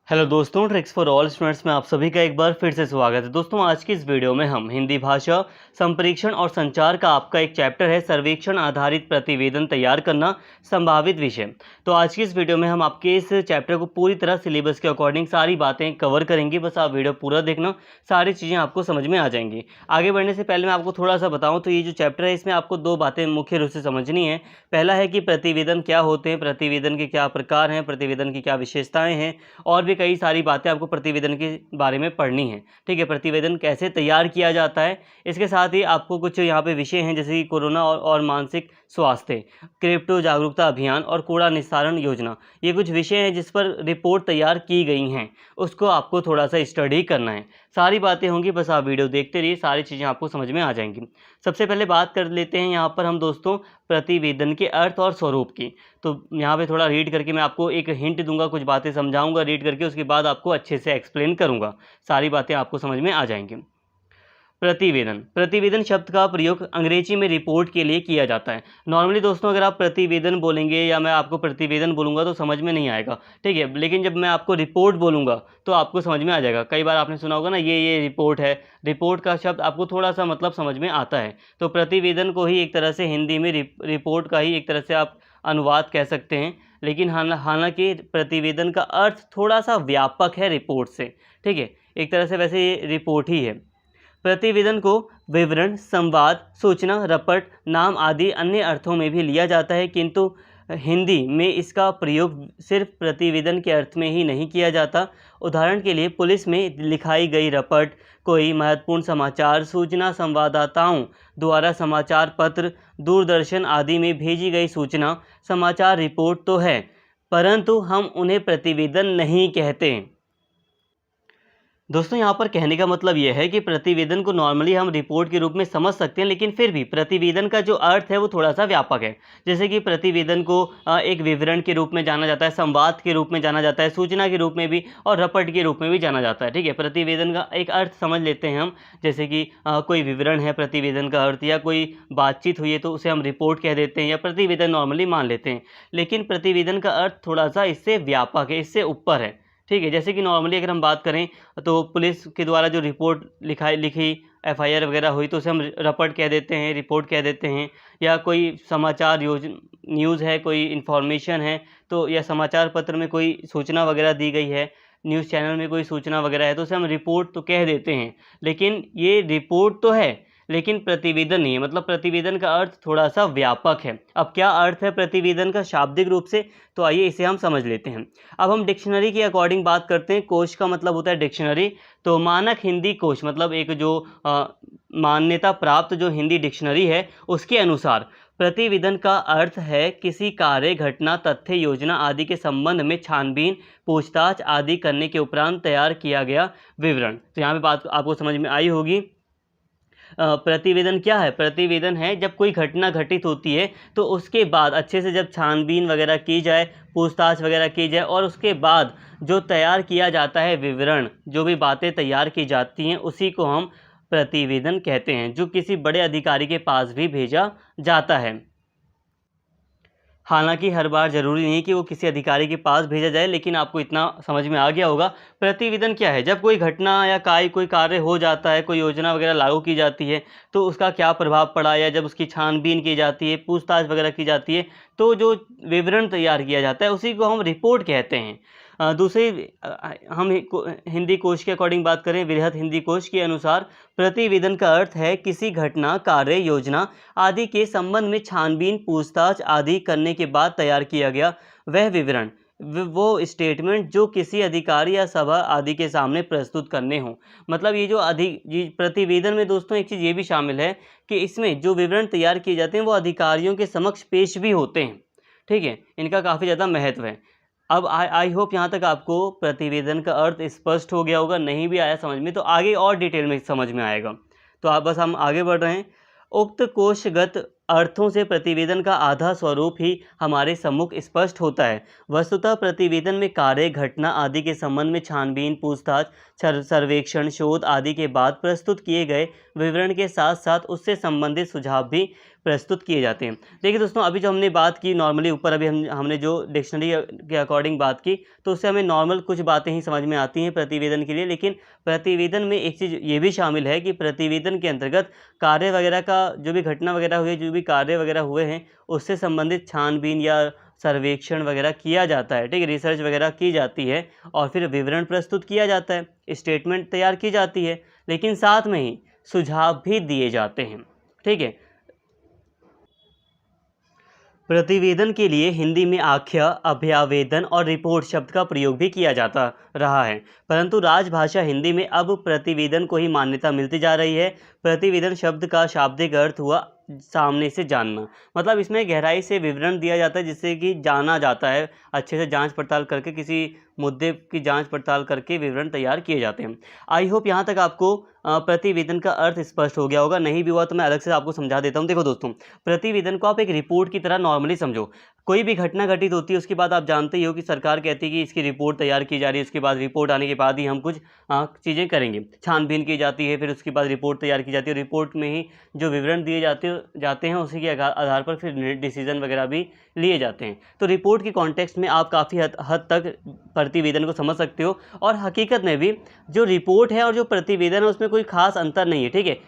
Hello दोस्तों, tricks for all students में आप सभी का एक बार फिर से स्वागत है। दोस्तों, आज की इस वीडियो में हम हिंदी भाषा, संप्रेषण और संचार का आपका एक चैप्टर है सर्वेक्षण आधारित प्रतिवेदन तैयार करना, संभावित विषय। तो आज की इस वीडियो में हम आपके इस चैप्टर को पूरी तरह सिलेबस के अकॉर्डिंग सारी बातें कवर करेंगे। बस आप वीडियो पूरा देखना, सारी चीज़ें आपको समझ में आ जाएंगी। आगे बढ़ने से पहले मैं आपको थोड़ा सा बताऊँ तो ये जो चैप्टर है इसमें आपको दो बातें मुख्य रूप से समझनी है। पहला है कि प्रतिवेदन क्या होते हैं, प्रतिवेदन के क्या प्रकार हैं, प्रतिवेदन की क्या विशेषताएँ हैं, और भी कई सारी बातें आपको प्रतिवेदन के बारे में पढ़नी है। ठीक है, प्रतिवेदन कैसे तैयार किया जाता है, इसके साथ ही आपको कुछ यहाँ पे विषय हैं जैसे कि कोरोना और मानसिक स्वास्थ्य, क्रिप्टो जागरूकता अभियान और कूड़ा निस्तारण योजना। ये कुछ विषय हैं जिस पर रिपोर्ट तैयार की गई हैं, उसको आपको थोड़ा सा स्टडी करना है। सारी बातें होंगी, बस आप वीडियो देखते रहिए, सारी चीज़ें आपको समझ में आ जाएंगी। सबसे पहले बात कर लेते हैं यहाँ पर हम दोस्तों प्रतिवेदन के अर्थ और स्वरूप की। तो यहाँ पे थोड़ा रीड करके मैं आपको एक हिंट दूंगा, कुछ बातें समझाऊंगा रीड करके, उसके बाद आपको अच्छे से एक्सप्लेन करूंगा, सारी बातें आपको समझ में आ जाएंगी। प्रतिवेदन, प्रतिवेदन शब्द का प्रयोग अंग्रेजी में रिपोर्ट के लिए किया जाता है। नॉर्मली दोस्तों अगर आप प्रतिवेदन बोलेंगे या मैं आपको प्रतिवेदन बोलूँगा तो समझ में नहीं आएगा, ठीक है, लेकिन जब मैं आपको रिपोर्ट बोलूँगा तो आपको समझ में आ जाएगा। कई बार आपने सुना होगा ना, ये रिपोर्ट है, रिपोर्ट का शब्द आपको थोड़ा सा मतलब समझ में आता है। तो प्रतिवेदन को ही एक तरह से हिंदी में रिपोर्ट का ही एक तरह से आप अनुवाद कह सकते हैं, लेकिन हालांकि प्रतिवेदन का अर्थ थोड़ा सा व्यापक है रिपोर्ट से। ठीक है, एक तरह से वैसे ये रिपोर्ट ही है। प्रतिवेदन को विवरण, संवाद, सूचना, रपट, नाम आदि अन्य अर्थों में भी लिया जाता है, किंतु हिंदी में इसका प्रयोग सिर्फ प्रतिवेदन के अर्थ में ही नहीं किया जाता। उदाहरण के लिए पुलिस में लिखाई गई रपट, कोई महत्वपूर्ण समाचार सूचना, संवाददाताओं द्वारा समाचार पत्र, दूरदर्शन आदि में भेजी गई सूचना समाचार रिपोर्ट तो है, परंतु हम उन्हें प्रतिवेदन नहीं कहते। दोस्तों यहाँ पर कहने का मतलब यह है कि प्रतिवेदन को नॉर्मली हम रिपोर्ट के रूप में समझ सकते हैं, लेकिन फिर भी प्रतिवेदन का जो अर्थ है वो थोड़ा सा व्यापक है। जैसे कि प्रतिवेदन को एक विवरण के रूप में जाना जाता है, संवाद के रूप में जाना जाता है, सूचना के रूप में भी और रपट के रूप में भी जाना जाता है। ठीक है, प्रतिवेदन का एक अर्थ समझ लेते हैं हम, जैसे कि कोई विवरण है प्रतिवेदन का अर्थ, या कोई बातचीत हुई है तो उसे हम रिपोर्ट कह देते हैं या प्रतिवेदन नॉर्मली मान लेते हैं। लेकिन प्रतिवेदन का अर्थ थोड़ा सा इससे व्यापक है, इससे ऊपर है। ठीक है, जैसे कि नॉर्मली अगर हम बात करें तो पुलिस के द्वारा जो रिपोर्ट लिखी एफआईआर वगैरह हुई तो उसे हम रपट कह देते हैं, रिपोर्ट कह देते हैं। या कोई समाचार न्यूज़ है, कोई इन्फॉर्मेशन है तो, या समाचार पत्र में कोई सूचना वगैरह दी गई है, न्यूज़ चैनल में कोई सूचना वगैरह है तो उसे हम रिपोर्ट तो कह देते हैं। लेकिन ये रिपोर्ट तो है लेकिन प्रतिवेदन नहीं है, मतलब प्रतिवेदन का अर्थ थोड़ा सा व्यापक है। अब क्या अर्थ है प्रतिवेदन का शाब्दिक रूप से, तो आइए इसे हम समझ लेते हैं। अब हम डिक्शनरी के अकॉर्डिंग बात करते हैं। कोश का मतलब होता है डिक्शनरी। तो मानक हिंदी कोश मतलब एक जो मान्यता प्राप्त जो हिंदी डिक्शनरी है उसके अनुसार प्रतिवेदन का अर्थ है किसी कार्य, घटना, तथ्य, योजना आदि के संबंध में छानबीन, पूछताछ आदि करने के उपरांत तैयार किया गया विवरण। तो यहाँ पे बात आपको समझ में आई होगी। प्रतिवेदन क्या है? प्रतिवेदन है जब कोई घटना घटित होती है तो उसके बाद अच्छे से जब छानबीन वगैरह की जाए, पूछताछ वगैरह की जाए और उसके बाद जो तैयार किया जाता है विवरण, जो भी बातें तैयार की जाती हैं उसी को हम प्रतिवेदन कहते हैं, जो किसी बड़े अधिकारी के पास भी भेजा जाता है। हालांकि हर बार ज़रूरी नहीं कि वो किसी अधिकारी के पास भेजा जाए, लेकिन आपको इतना समझ में आ गया होगा। प्रतिवेदन क्या है? जब कोई घटना या कोई कार्य हो जाता है, कोई योजना वगैरह लागू की जाती है तो उसका क्या प्रभाव पड़ा, या जब उसकी छानबीन की जाती है, पूछताछ वगैरह की जाती है तो जो विवरण तैयार किया जाता है उसी को हम रिपोर्ट कहते हैं। दूसरी हम हिंदी कोश के अकॉर्डिंग बात करें, वृहत हिंदी कोश के अनुसार प्रतिवेदन का अर्थ है किसी घटना, कार्य, योजना आदि के संबंध में छानबीन, पूछताछ आदि करने के बाद तैयार किया गया वह विवरण, वो स्टेटमेंट जो किसी अधिकारी या सभा आदि के सामने प्रस्तुत करने हों। मतलब ये जो प्रतिवेदन में दोस्तों एक चीज़ ये भी शामिल है कि इसमें जो विवरण तैयार किए जाते हैं वो अधिकारियों के समक्ष पेश भी होते हैं। ठीक है, इनका काफ़ी ज़्यादा महत्व है। अब आई होप यहाँ तक आपको प्रतिवेदन का अर्थ स्पष्ट हो गया होगा। नहीं भी आया समझ में तो आगे और डिटेल में समझ में आएगा। तो आप बस हम आगे बढ़ रहे हैं। उक्त कोशगत अर्थों से प्रतिवेदन का आधा स्वरूप ही हमारे सम्मुख स्पष्ट होता है। वस्तुतः प्रतिवेदन में कार्य, घटना आदि के संबंध में छानबीन, पूछताछ, सर्वेक्षण, शोध आदि के बाद प्रस्तुत किए गए विवरण के साथ साथ उससे संबंधित सुझाव भी प्रस्तुत किए जाते हैं। देखिए दोस्तों, अभी जो हमने बात की नॉर्मली ऊपर, अभी हमने जो डिक्शनरी के अकॉर्डिंग बात की, तो उससे हमें नॉर्मल कुछ बातें ही समझ में आती हैं प्रतिवेदन के लिए। लेकिन प्रतिवेदन में एक चीज़ ये भी शामिल है कि प्रतिवेदन के अंतर्गत कार्य वगैरह का, जो भी घटना वगैरह हुई, जो भी कार्य वगैरह हुए हैं, उससे संबंधित छानबीन या सर्वेक्षण वगैरह किया जाता है। ठीक है, रिसर्च वगैरह की जाती है और फिर विवरण प्रस्तुत किया जाता है, स्टेटमेंट तैयार की जाती है, लेकिन साथ में ही सुझाव भी दिए जाते हैं। ठीक है, प्रतिवेदन के लिए हिंदी में आख्या, अभ्यावेदन और रिपोर्ट शब्द का प्रयोग भी किया जाता रहा है, परंतु राजभाषा हिंदी में अब प्रतिवेदन को ही मान्यता मिलती जा रही है। प्रतिवेदन शब्द का शाब्दिक अर्थ हुआ सामने से जानना, मतलब इसमें गहराई से विवरण दिया जाता है, जिससे कि जाना जाता है, अच्छे से जांच पड़ताल करके, किसी मुद्दे की जांच पड़ताल करके विवरण तैयार किए जाते हैं। आई होप यहाँ तक आपको प्रतिवेदन का अर्थ स्पष्ट हो गया होगा। नहीं भी हुआ तो मैं अलग से आपको समझा देता हूँ। देखो दोस्तों, प्रतिवेदन को आप एक रिपोर्ट की तरह नॉर्मली समझो। कोई भी घटना घटित होती है, उसके बाद आप जानते ही हो कि सरकार कहती है कि इसकी रिपोर्ट तैयार की जा रही है, उसके बाद रिपोर्ट आने के बाद ही हम कुछ चीज़ें करेंगे, छानबीन की जाती है, फिर उसके बाद रिपोर्ट तैयार की जाती है, रिपोर्ट में ही जो विवरण दिए जाते हैं उसी के आधार पर फिर डिसीजन वगैरह भी लिए जाते हैं। तो रिपोर्ट के कॉन्टेक्स्ट में आप काफ़ी हद तक प्रतिवेदन को समझ सकते हो, और हकीकत में भी जो रिपोर्ट है और जो प्रतिवेदन है उसमें कोई खास अंतर नहीं है। ठीक है,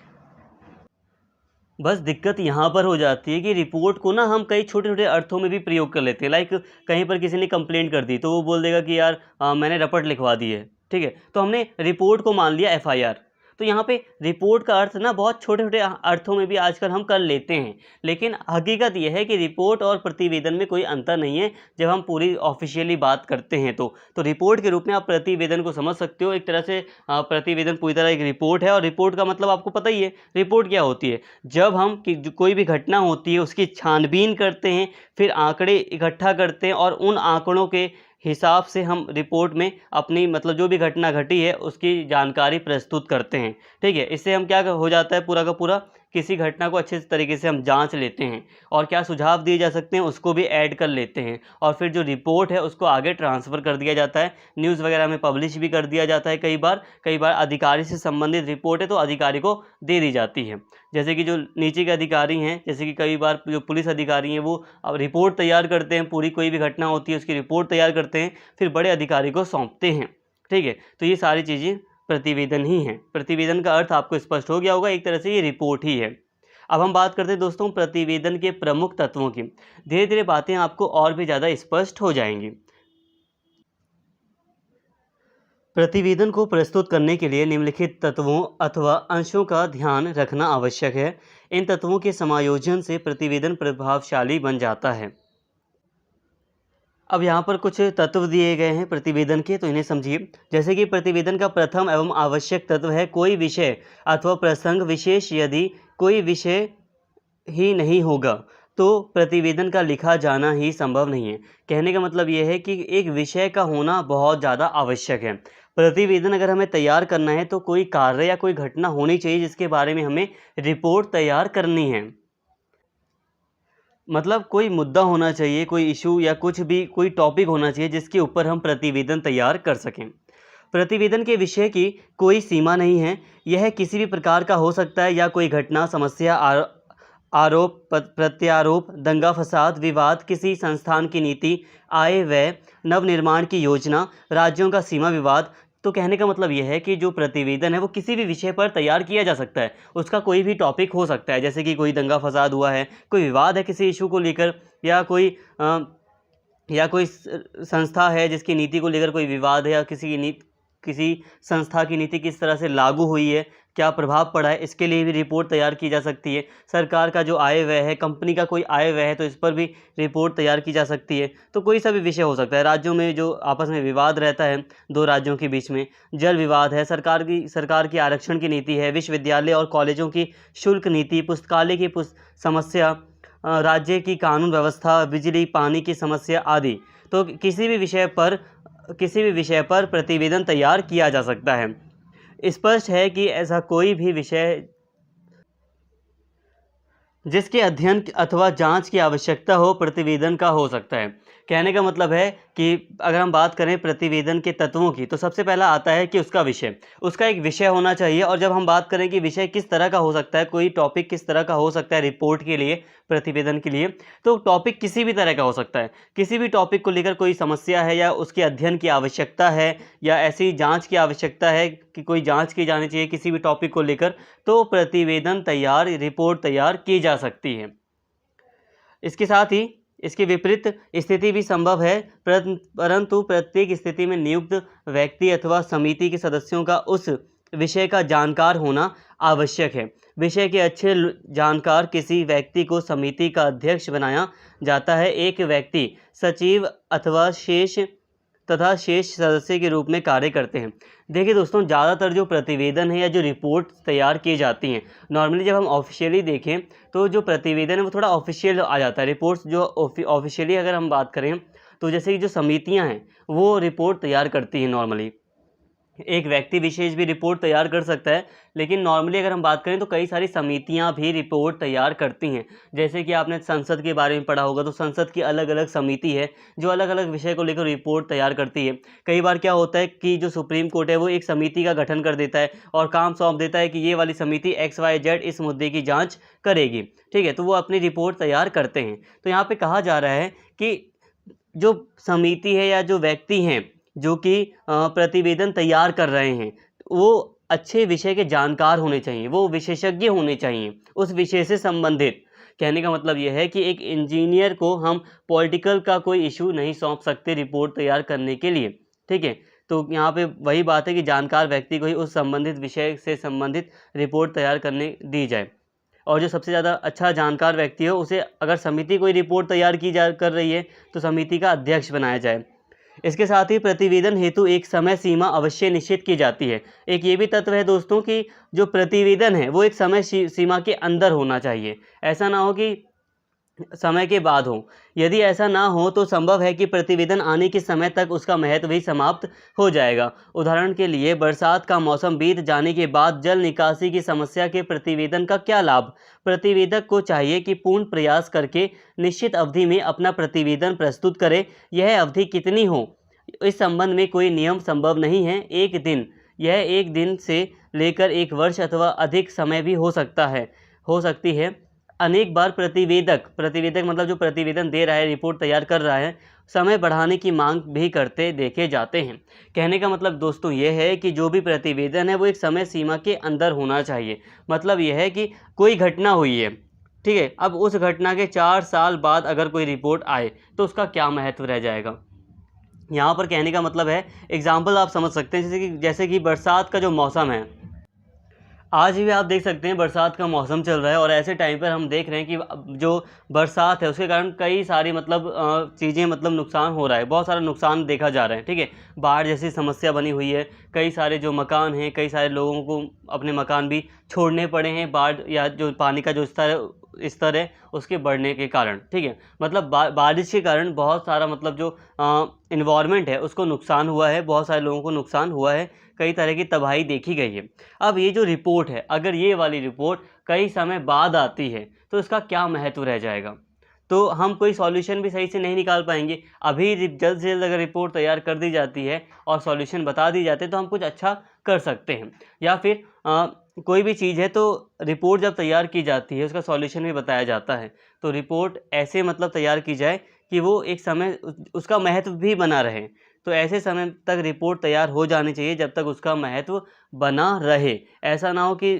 बस दिक्कत यहाँ पर हो जाती है कि रिपोर्ट को ना हम कई छोटे छोटे अर्थों में भी प्रयोग कर लेते हैं। लाइक कहीं पर किसी ने कंप्लेंट कर दी तो वो बोल देगा कि यार मैंने रपट लिखवा दी है। ठीक है, तो हमने रिपोर्ट को मान लिया एफआईआर। तो यहाँ पे रिपोर्ट का अर्थ ना बहुत छोटे छोटे अर्थों में भी आजकल हम कर लेते हैं, लेकिन हकीकत यह है कि रिपोर्ट और प्रतिवेदन में कोई अंतर नहीं है जब हम पूरी ऑफिशियली बात करते हैं। तो रिपोर्ट के रूप में आप प्रतिवेदन को समझ सकते हो। एक तरह से प्रतिवेदन पूरी तरह एक रिपोर्ट है, और रिपोर्ट का मतलब आपको पता ही है रिपोर्ट क्या होती है। जब हम कोई भी घटना होती है उसकी छानबीन करते हैं, फिर आंकड़े इकट्ठा करते हैं और उन आंकड़ों के हिसाब से हम रिपोर्ट में अपनी, मतलब जो भी घटना घटी है उसकी जानकारी प्रस्तुत करते हैं। ठीक है, इससे हम क्या हो जाता है, पूरा का पूरा किसी घटना को अच्छे तरीके से हम जांच लेते हैं, और क्या सुझाव दिए जा सकते हैं उसको भी ऐड कर लेते हैं, और फिर जो रिपोर्ट है उसको आगे ट्रांसफ़र कर दिया जाता है, न्यूज़ वगैरह में पब्लिश भी कर दिया जाता है। कई बार अधिकारी से संबंधित रिपोर्ट है तो अधिकारी को दे दी जाती है। जैसे कि जो नीचे के अधिकारी हैं, जैसे कि कई बार जो पुलिस अधिकारी हैं, वो अब रिपोर्ट तैयार करते हैं, पूरी कोई भी घटना होती है उसकी रिपोर्ट तैयार करते हैं, फिर बड़े अधिकारी को सौंपते हैं। ठीक है, तो ये सारी चीज़ें प्रतिवेदन ही हैं। प्रतिवेदन का अर्थ आपको स्पष्ट हो गया होगा, एक तरह से ये रिपोर्ट ही है। अब हम बात करते हैं दोस्तों प्रतिवेदन के प्रमुख तत्वों की। धीरे धीरे बातें आपको और भी ज़्यादा स्पष्ट हो जाएंगी। प्रतिवेदन को प्रस्तुत करने के लिए निम्नलिखित तत्वों अथवा अंशों का ध्यान रखना आवश्यक है। इन तत्वों के समायोजन से प्रतिवेदन प्रभावशाली बन जाता है। अब यहाँ पर कुछ तत्व दिए गए हैं प्रतिवेदन के, तो इन्हें समझिए। जैसे कि प्रतिवेदन का प्रथम एवं आवश्यक तत्व है कोई विषय अथवा प्रसंग विशेष। यदि कोई विषय ही नहीं होगा तो प्रतिवेदन का लिखा जाना ही संभव नहीं है। कहने का मतलब ये है कि एक विषय का होना बहुत ज़्यादा आवश्यक है। प्रतिवेदन अगर हमें तैयार करना है तो कोई कार्य या कोई घटना होनी चाहिए जिसके बारे में हमें रिपोर्ट तैयार करनी है। मतलब कोई मुद्दा होना चाहिए, कोई इशू या कुछ भी कोई टॉपिक होना चाहिए जिसके ऊपर हम प्रतिवेदन तैयार कर सकें। प्रतिवेदन के विषय की कोई सीमा नहीं है, यह किसी भी प्रकार का हो सकता है, या कोई घटना, समस्या, आरोप प्रत्यारोप, दंगा फसाद, विवाद, किसी संस्थान की नीति, आय व्यय, नवनिर्माण की योजना, राज्यों का सीमा विवाद। तो कहने का मतलब यह है कि जो प्रतिवेदन है वो किसी भी विषय पर तैयार किया जा सकता है, उसका कोई भी टॉपिक हो सकता है। जैसे कि कोई दंगा फसाद हुआ है, कोई विवाद है किसी इशू को लेकर, या कोई संस्था है जिसकी नीति को लेकर कोई विवाद है, या किसी संस्था की नीति किस तरह से लागू हुई है, क्या प्रभाव पड़ा है, इसके लिए भी रिपोर्ट तैयार की जा सकती है। सरकार का जो आय व्यय है, कंपनी का कोई आय व्यय है, तो इस पर भी रिपोर्ट तैयार की जा सकती है। तो कोई सा भी विषय हो सकता है। राज्यों में जो आपस में विवाद रहता है दो राज्यों के बीच में, जल विवाद है, सरकार की आरक्षण की नीति है, विश्वविद्यालय और कॉलेजों की शुल्क नीति, पुस्तकालय की समस्या, राज्य की कानून व्यवस्था, बिजली पानी की समस्या आदि। तो किसी भी विषय पर प्रतिवेदन तैयार किया जा सकता है। स्पष्ट है कि ऐसा कोई भी विषय जिसके अध्ययन अथवा जांच की आवश्यकता हो प्रतिवेदन का हो सकता है। कहने का मतलब है कि अगर हम बात करें प्रतिवेदन के तत्वों की, तो सबसे पहला आता है कि उसका विषय, उसका एक विषय होना चाहिए। और जब हम बात करें कि विषय किस तरह का हो सकता है, कोई टॉपिक किस तरह का हो सकता है रिपोर्ट के लिए, प्रतिवेदन के लिए, तो टॉपिक किसी भी तरह का हो सकता है। किसी भी टॉपिक को लेकर कोई समस्या है या उसके अध्ययन की आवश्यकता है या ऐसी जांच की आवश्यकता है कि कोई जांच की जानी चाहिए किसी भी टॉपिक को लेकर, तो प्रतिवेदन तैयार, रिपोर्ट तैयार की जा सकती है। इसके साथ ही इसके विपरीत स्थिति भी संभव है, परंतु प्रत्येक स्थिति में नियुक्त व्यक्ति अथवा समिति के सदस्यों का उस विषय का जानकार होना आवश्यक है। विषय के अच्छे जानकार किसी व्यक्ति को समिति का अध्यक्ष बनाया जाता है। एक व्यक्ति सचिव अथवा शेष सदस्य के रूप में कार्य करते हैं। देखिए दोस्तों, ज़्यादातर जो प्रतिवेदन है या जो रिपोर्ट तैयार की जाती हैं, नॉर्मली जब हम ऑफिशियली देखें तो जो प्रतिवेदन है वो थोड़ा ऑफिशियल आ जाता है। रिपोर्ट्स जो ऑफिशियली अगर हम बात करें तो जैसे कि जो समितियां हैं वो रिपोर्ट तैयार करती हैं नॉर्मली। एक व्यक्ति विशेष भी रिपोर्ट तैयार कर सकता है, लेकिन नॉर्मली अगर हम बात करें तो कई सारी समितियां भी रिपोर्ट तैयार करती हैं। जैसे कि आपने संसद के बारे में पढ़ा होगा, तो संसद की अलग अलग समिति है जो अलग अलग विषय को लेकर रिपोर्ट तैयार करती है। कई बार क्या होता है कि जो सुप्रीम कोर्ट है वो एक समिति का गठन कर देता है और काम सौंप देता है कि ये वाली समिति XYZ इस मुद्दे की जाँच करेगी, ठीक है, तो वो अपनी रिपोर्ट तैयार करते हैं। तो यहाँ पर कहा जा रहा है कि जो समिति है या जो व्यक्ति हैं जो कि प्रतिवेदन तैयार कर रहे हैं, वो अच्छे विषय के जानकार होने चाहिए, वो विशेषज्ञ होने चाहिए उस विषय से संबंधित। कहने का मतलब यह है कि एक इंजीनियर को हम पॉलिटिकल का कोई इशू नहीं सौंप सकते रिपोर्ट तैयार करने के लिए, ठीक है। तो यहाँ पे वही बात है कि जानकार व्यक्ति को ही उस संबंधित विषय से संबंधित रिपोर्ट तैयार करने दी जाए, और जो सबसे ज़्यादा अच्छा जानकार व्यक्ति हो उसे, अगर समिति कोई रिपोर्ट तैयार कर रही है तो समिति का अध्यक्ष बनाया जाए। इसके साथ ही प्रतिवेदन हेतु एक समय सीमा अवश्य निश्चित की जाती है। एक ये भी तत्व है दोस्तों कि जो प्रतिवेदन है वो एक समय सीमा के अंदर होना चाहिए। ऐसा ना हो कि समय के बाद हो। यदि ऐसा ना हो तो संभव है कि प्रतिवेदन आने के समय तक उसका महत्व ही समाप्त हो जाएगा। उदाहरण के लिए, बरसात का मौसम बीत जाने के बाद जल निकासी की समस्या के प्रतिवेदन का क्या लाभ? प्रतिवेदक को चाहिए कि पूर्ण प्रयास करके निश्चित अवधि में अपना प्रतिवेदन प्रस्तुत करे। यह अवधि कितनी हो, इस संबंध में कोई नियम संभव नहीं है। यह एक दिन से लेकर 1 वर्ष अथवा अधिक समय भी हो सकती है। अनेक बार प्रतिवेदक मतलब जो प्रतिवेदन दे रहा है, रिपोर्ट तैयार कर रहा है, समय बढ़ाने की मांग भी करते देखे जाते हैं। कहने का मतलब दोस्तों ये है कि जो भी प्रतिवेदन है वो एक समय सीमा के अंदर होना चाहिए। मतलब यह है कि कोई घटना हुई है, ठीक है, अब उस घटना के 4 साल बाद अगर कोई रिपोर्ट आए तो उसका क्या महत्व रह जाएगा। यहाँ पर कहने का मतलब है, एग्जाम्पल आप समझ सकते हैं, जैसे कि बरसात का जो मौसम है, आज भी आप देख सकते हैं बरसात का मौसम चल रहा है और ऐसे टाइम पर हम देख रहे हैं कि जो बरसात है उसके कारण कई सारी चीज़ें नुकसान हो रहा है, बहुत सारा नुकसान देखा जा रहा है, ठीक है। बाढ़ जैसी समस्या बनी हुई है, कई सारे जो मकान हैं, कई सारे लोगों को अपने मकान भी छोड़ने पड़े हैं बाढ़ या जो पानी का जो स्तर है उसके बढ़ने के कारण, ठीक है। बारिश के कारण बहुत सारा जो इन्वायरमेंट है उसको नुकसान हुआ है, बहुत सारे लोगों को नुकसान हुआ है, कई तरह की तबाही देखी गई है। अब ये जो रिपोर्ट है, अगर ये वाली रिपोर्ट कई समय बाद आती है तो इसका क्या महत्व रह जाएगा। तो हम कोई सॉल्यूशन भी सही से नहीं निकाल पाएंगे। अभी जल्द से जल्द अगर रिपोर्ट तैयार कर दी जाती है और सॉल्यूशन बता दी जाते हैं तो हम कुछ अच्छा कर सकते हैं। या फिर कोई भी चीज़ है तो रिपोर्ट जब तैयार की जाती है उसका सॉल्यूशन भी बताया जाता है, तो रिपोर्ट ऐसे तैयार की जाए कि वो एक समय उसका महत्व भी बना रहे। तो ऐसे समय तक रिपोर्ट तैयार हो जानी चाहिए जब तक उसका महत्व बना रहे। ऐसा ना हो कि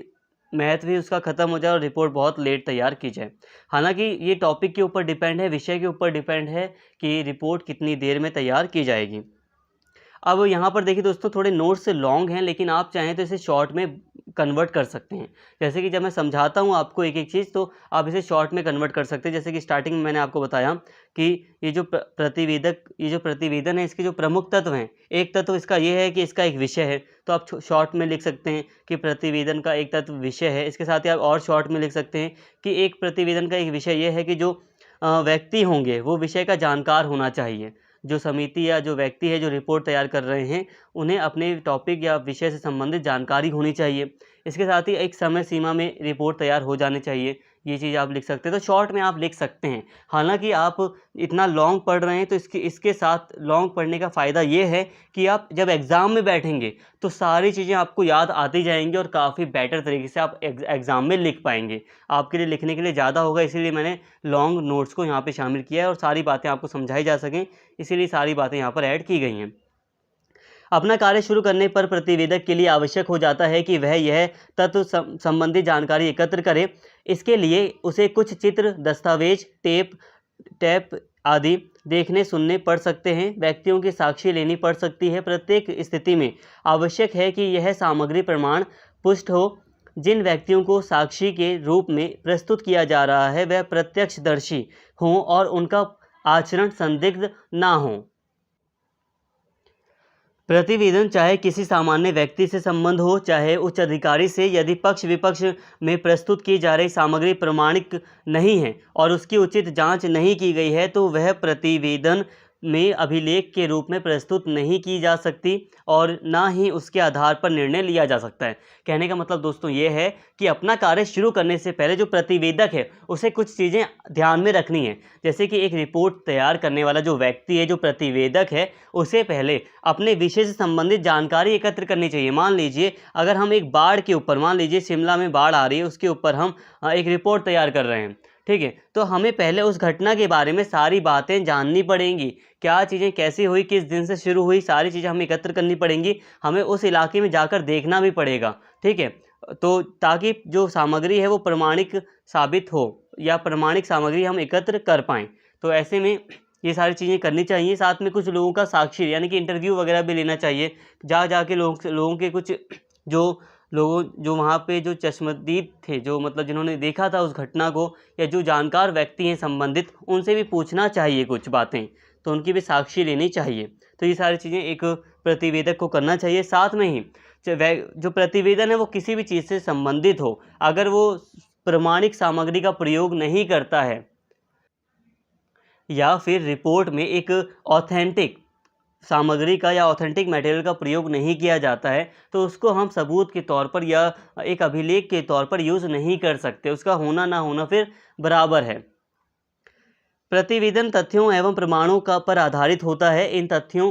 महत्व ही उसका ख़त्म हो जाए और रिपोर्ट बहुत लेट तैयार की जाए। हालांकि ये टॉपिक के ऊपर डिपेंड है, विषय के ऊपर डिपेंड है कि रिपोर्ट कितनी देर में तैयार की जाएगी। अब यहाँ पर देखिए दोस्तों, थोड़े नोट्स लॉन्ग हैं लेकिन आप चाहें तो इसे शॉर्ट में कन्वर्ट कर सकते हैं। जैसे कि जब मैं समझाता हूँ आपको एक एक चीज़ तो आप इसे शॉर्ट में कन्वर्ट कर सकते हैं। जैसे कि स्टार्टिंग में मैंने आपको बताया कि ये जो प्रतिवेदन है इसके जो प्रमुख तत्व हैं, एक तत्व इसका ये है कि इसका एक विषय है, तो आप शॉर्ट में लिख सकते हैं कि प्रतिवेदन का एक तत्व विषय है। इसके साथ ही आप और शॉर्ट में लिख सकते हैं कि एक प्रतिवेदन का एक विषय ये है कि जो व्यक्ति होंगे वो विषय का जानकार होना चाहिए। जो समिति या जो व्यक्ति है जो रिपोर्ट तैयार कर रहे हैं उन्हें अपने टॉपिक या विषय से संबंधित जानकारी होनी चाहिए। इसके साथ ही एक समय सीमा में रिपोर्ट तैयार हो जानी चाहिए। ये चीज़ आप लिख सकते हैं। तो शॉर्ट में आप लिख सकते हैं। हालांकि आप इतना लॉन्ग पढ़ रहे हैं तो इसके साथ लॉन्ग पढ़ने का फ़ायदा ये है कि आप जब एग्ज़ाम में बैठेंगे तो सारी चीज़ें आपको याद आती जाएंगी और काफ़ी बेटर तरीके से आप एग्ज़ाम में लिख पाएंगे। आपके लिए लिखने के लिए ज़्यादा होगा, इसीलिए मैंने लॉन्ग नोट्स को यहाँ पर शामिल किया है और सारी बातें आपको समझाई जा सकें, इसीलिए सारी बातें यहाँ पर ऐड की गई हैं। अपना कार्य शुरू करने पर प्रतिवेदक के लिए आवश्यक हो जाता है कि वह यह तत्व संबंधी जानकारी एकत्र करे। इसके लिए उसे कुछ चित्र, दस्तावेज, टैप आदि देखने सुनने पड़ सकते हैं। व्यक्तियों की साक्षी लेनी पड़ सकती है। प्रत्येक स्थिति में आवश्यक है कि यह सामग्री प्रमाण पुष्ट हो। जिन व्यक्तियों को साक्षी के रूप में प्रस्तुत किया जा रहा है वह प्रत्यक्षदर्शी हों और उनका आचरण संदिग्ध ना हो। प्रतिवेदन चाहे किसी सामान्य व्यक्ति से संबंध हो, चाहे उच्च अधिकारी से, यदि पक्ष विपक्ष में प्रस्तुत की जा रही सामग्री प्रमाणिक नहीं है और उसकी उचित जांच नहीं की गई है तो वह प्रतिवेदन में अभिलेख के रूप में प्रस्तुत नहीं की जा सकती और ना ही उसके आधार पर निर्णय लिया जा सकता है। कहने का मतलब दोस्तों ये है कि अपना कार्य शुरू करने से पहले जो प्रतिवेदक है उसे कुछ चीज़ें ध्यान में रखनी है। जैसे कि एक रिपोर्ट तैयार करने वाला जो व्यक्ति है, जो प्रतिवेदक है, उसे पहले अपने विषय से संबंधित जानकारी एकत्र करनी चाहिए। मान लीजिए अगर हम एक बाढ़ के ऊपर, मान लीजिए शिमला में बाढ़ आ रही है, उसके ऊपर हम एक रिपोर्ट तैयार कर रहे हैं, ठीक है, तो हमें पहले उस घटना के बारे में सारी बातें जाननी पड़ेंगी। क्या चीज़ें कैसी हुई, किस दिन से शुरू हुई, सारी चीज़ें हमें एकत्र करनी पड़ेंगी। हमें उस इलाके में जाकर देखना भी पड़ेगा, ठीक है, तो ताकि जो सामग्री है वो प्रमाणिक साबित हो या प्रमाणिक सामग्री हम एकत्र कर पाएँ। तो ऐसे में ये सारी चीज़ें करनी चाहिए। साथ में कुछ लोगों का साक्षी यानी कि इंटरव्यू वगैरह भी लेना चाहिए। जा के लोगों के कुछ जो वहाँ पे जो चश्मदीद थे, जो मतलब जिन्होंने देखा था उस घटना को, या जो जानकार व्यक्ति हैं संबंधित, उनसे भी पूछना चाहिए कुछ बातें, तो उनकी भी साक्षी लेनी चाहिए। तो ये सारी चीज़ें एक प्रतिवेदक को करना चाहिए। साथ में ही जो प्रतिवेदन है वो किसी भी चीज़ से संबंधित हो, अगर वो प्रमाणिक सामग्री का प्रयोग नहीं करता है या फिर रिपोर्ट में एक ऑथेंटिक सामग्री का या ऑथेंटिक मटेरियल का प्रयोग नहीं किया जाता है तो उसको हम सबूत के तौर पर या एक अभिलेख के तौर पर यूज़ नहीं कर सकते। उसका होना ना होना फिर बराबर है। प्रतिवेदन तथ्यों एवं प्रमाणों का पर आधारित होता है। इन तथ्यों,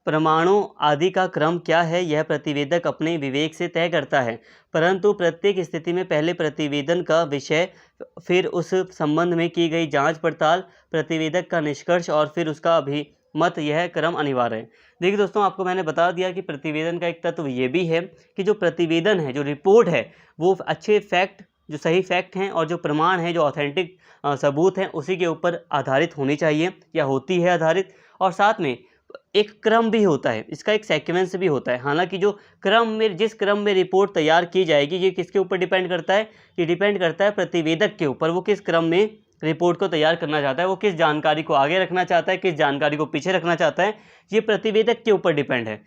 प्रमाणों आदि का क्रम क्या है यह प्रतिवेदक अपने विवेक से तय करता है, परंतु प्रत्येक स्थिति में पहले प्रतिवेदन का विषय, फिर उस संबंध में की गई जांच पड़ताल, प्रतिवेदक का निष्कर्ष और फिर उसका अभिमत, यह क्रम अनिवार्य है। देखिए दोस्तों, आपको मैंने बता दिया कि प्रतिवेदन का एक तत्व ये भी है कि जो प्रतिवेदन है, जो रिपोर्ट है, वो अच्छे फैक्ट, जो सही फैक्ट हैं और जो प्रमाण है, जो ऑथेंटिक सबूत हैं, उसी के ऊपर आधारित होनी चाहिए या होती है आधारित। और साथ में एक क्रम भी होता है, इसका एक सीक्वेंस भी होता है। हालांकि जो क्रम में, जिस क्रम में रिपोर्ट तैयार की जाएगी, ये किसके ऊपर डिपेंड करता है? ये डिपेंड करता है प्रतिवेदक के ऊपर। वो किस क्रम में रिपोर्ट को तैयार करना चाहता है, वो किस जानकारी को आगे रखना चाहता है, किस जानकारी को पीछे रखना चाहता है, ये प्रतिवेदक के ऊपर डिपेंड है।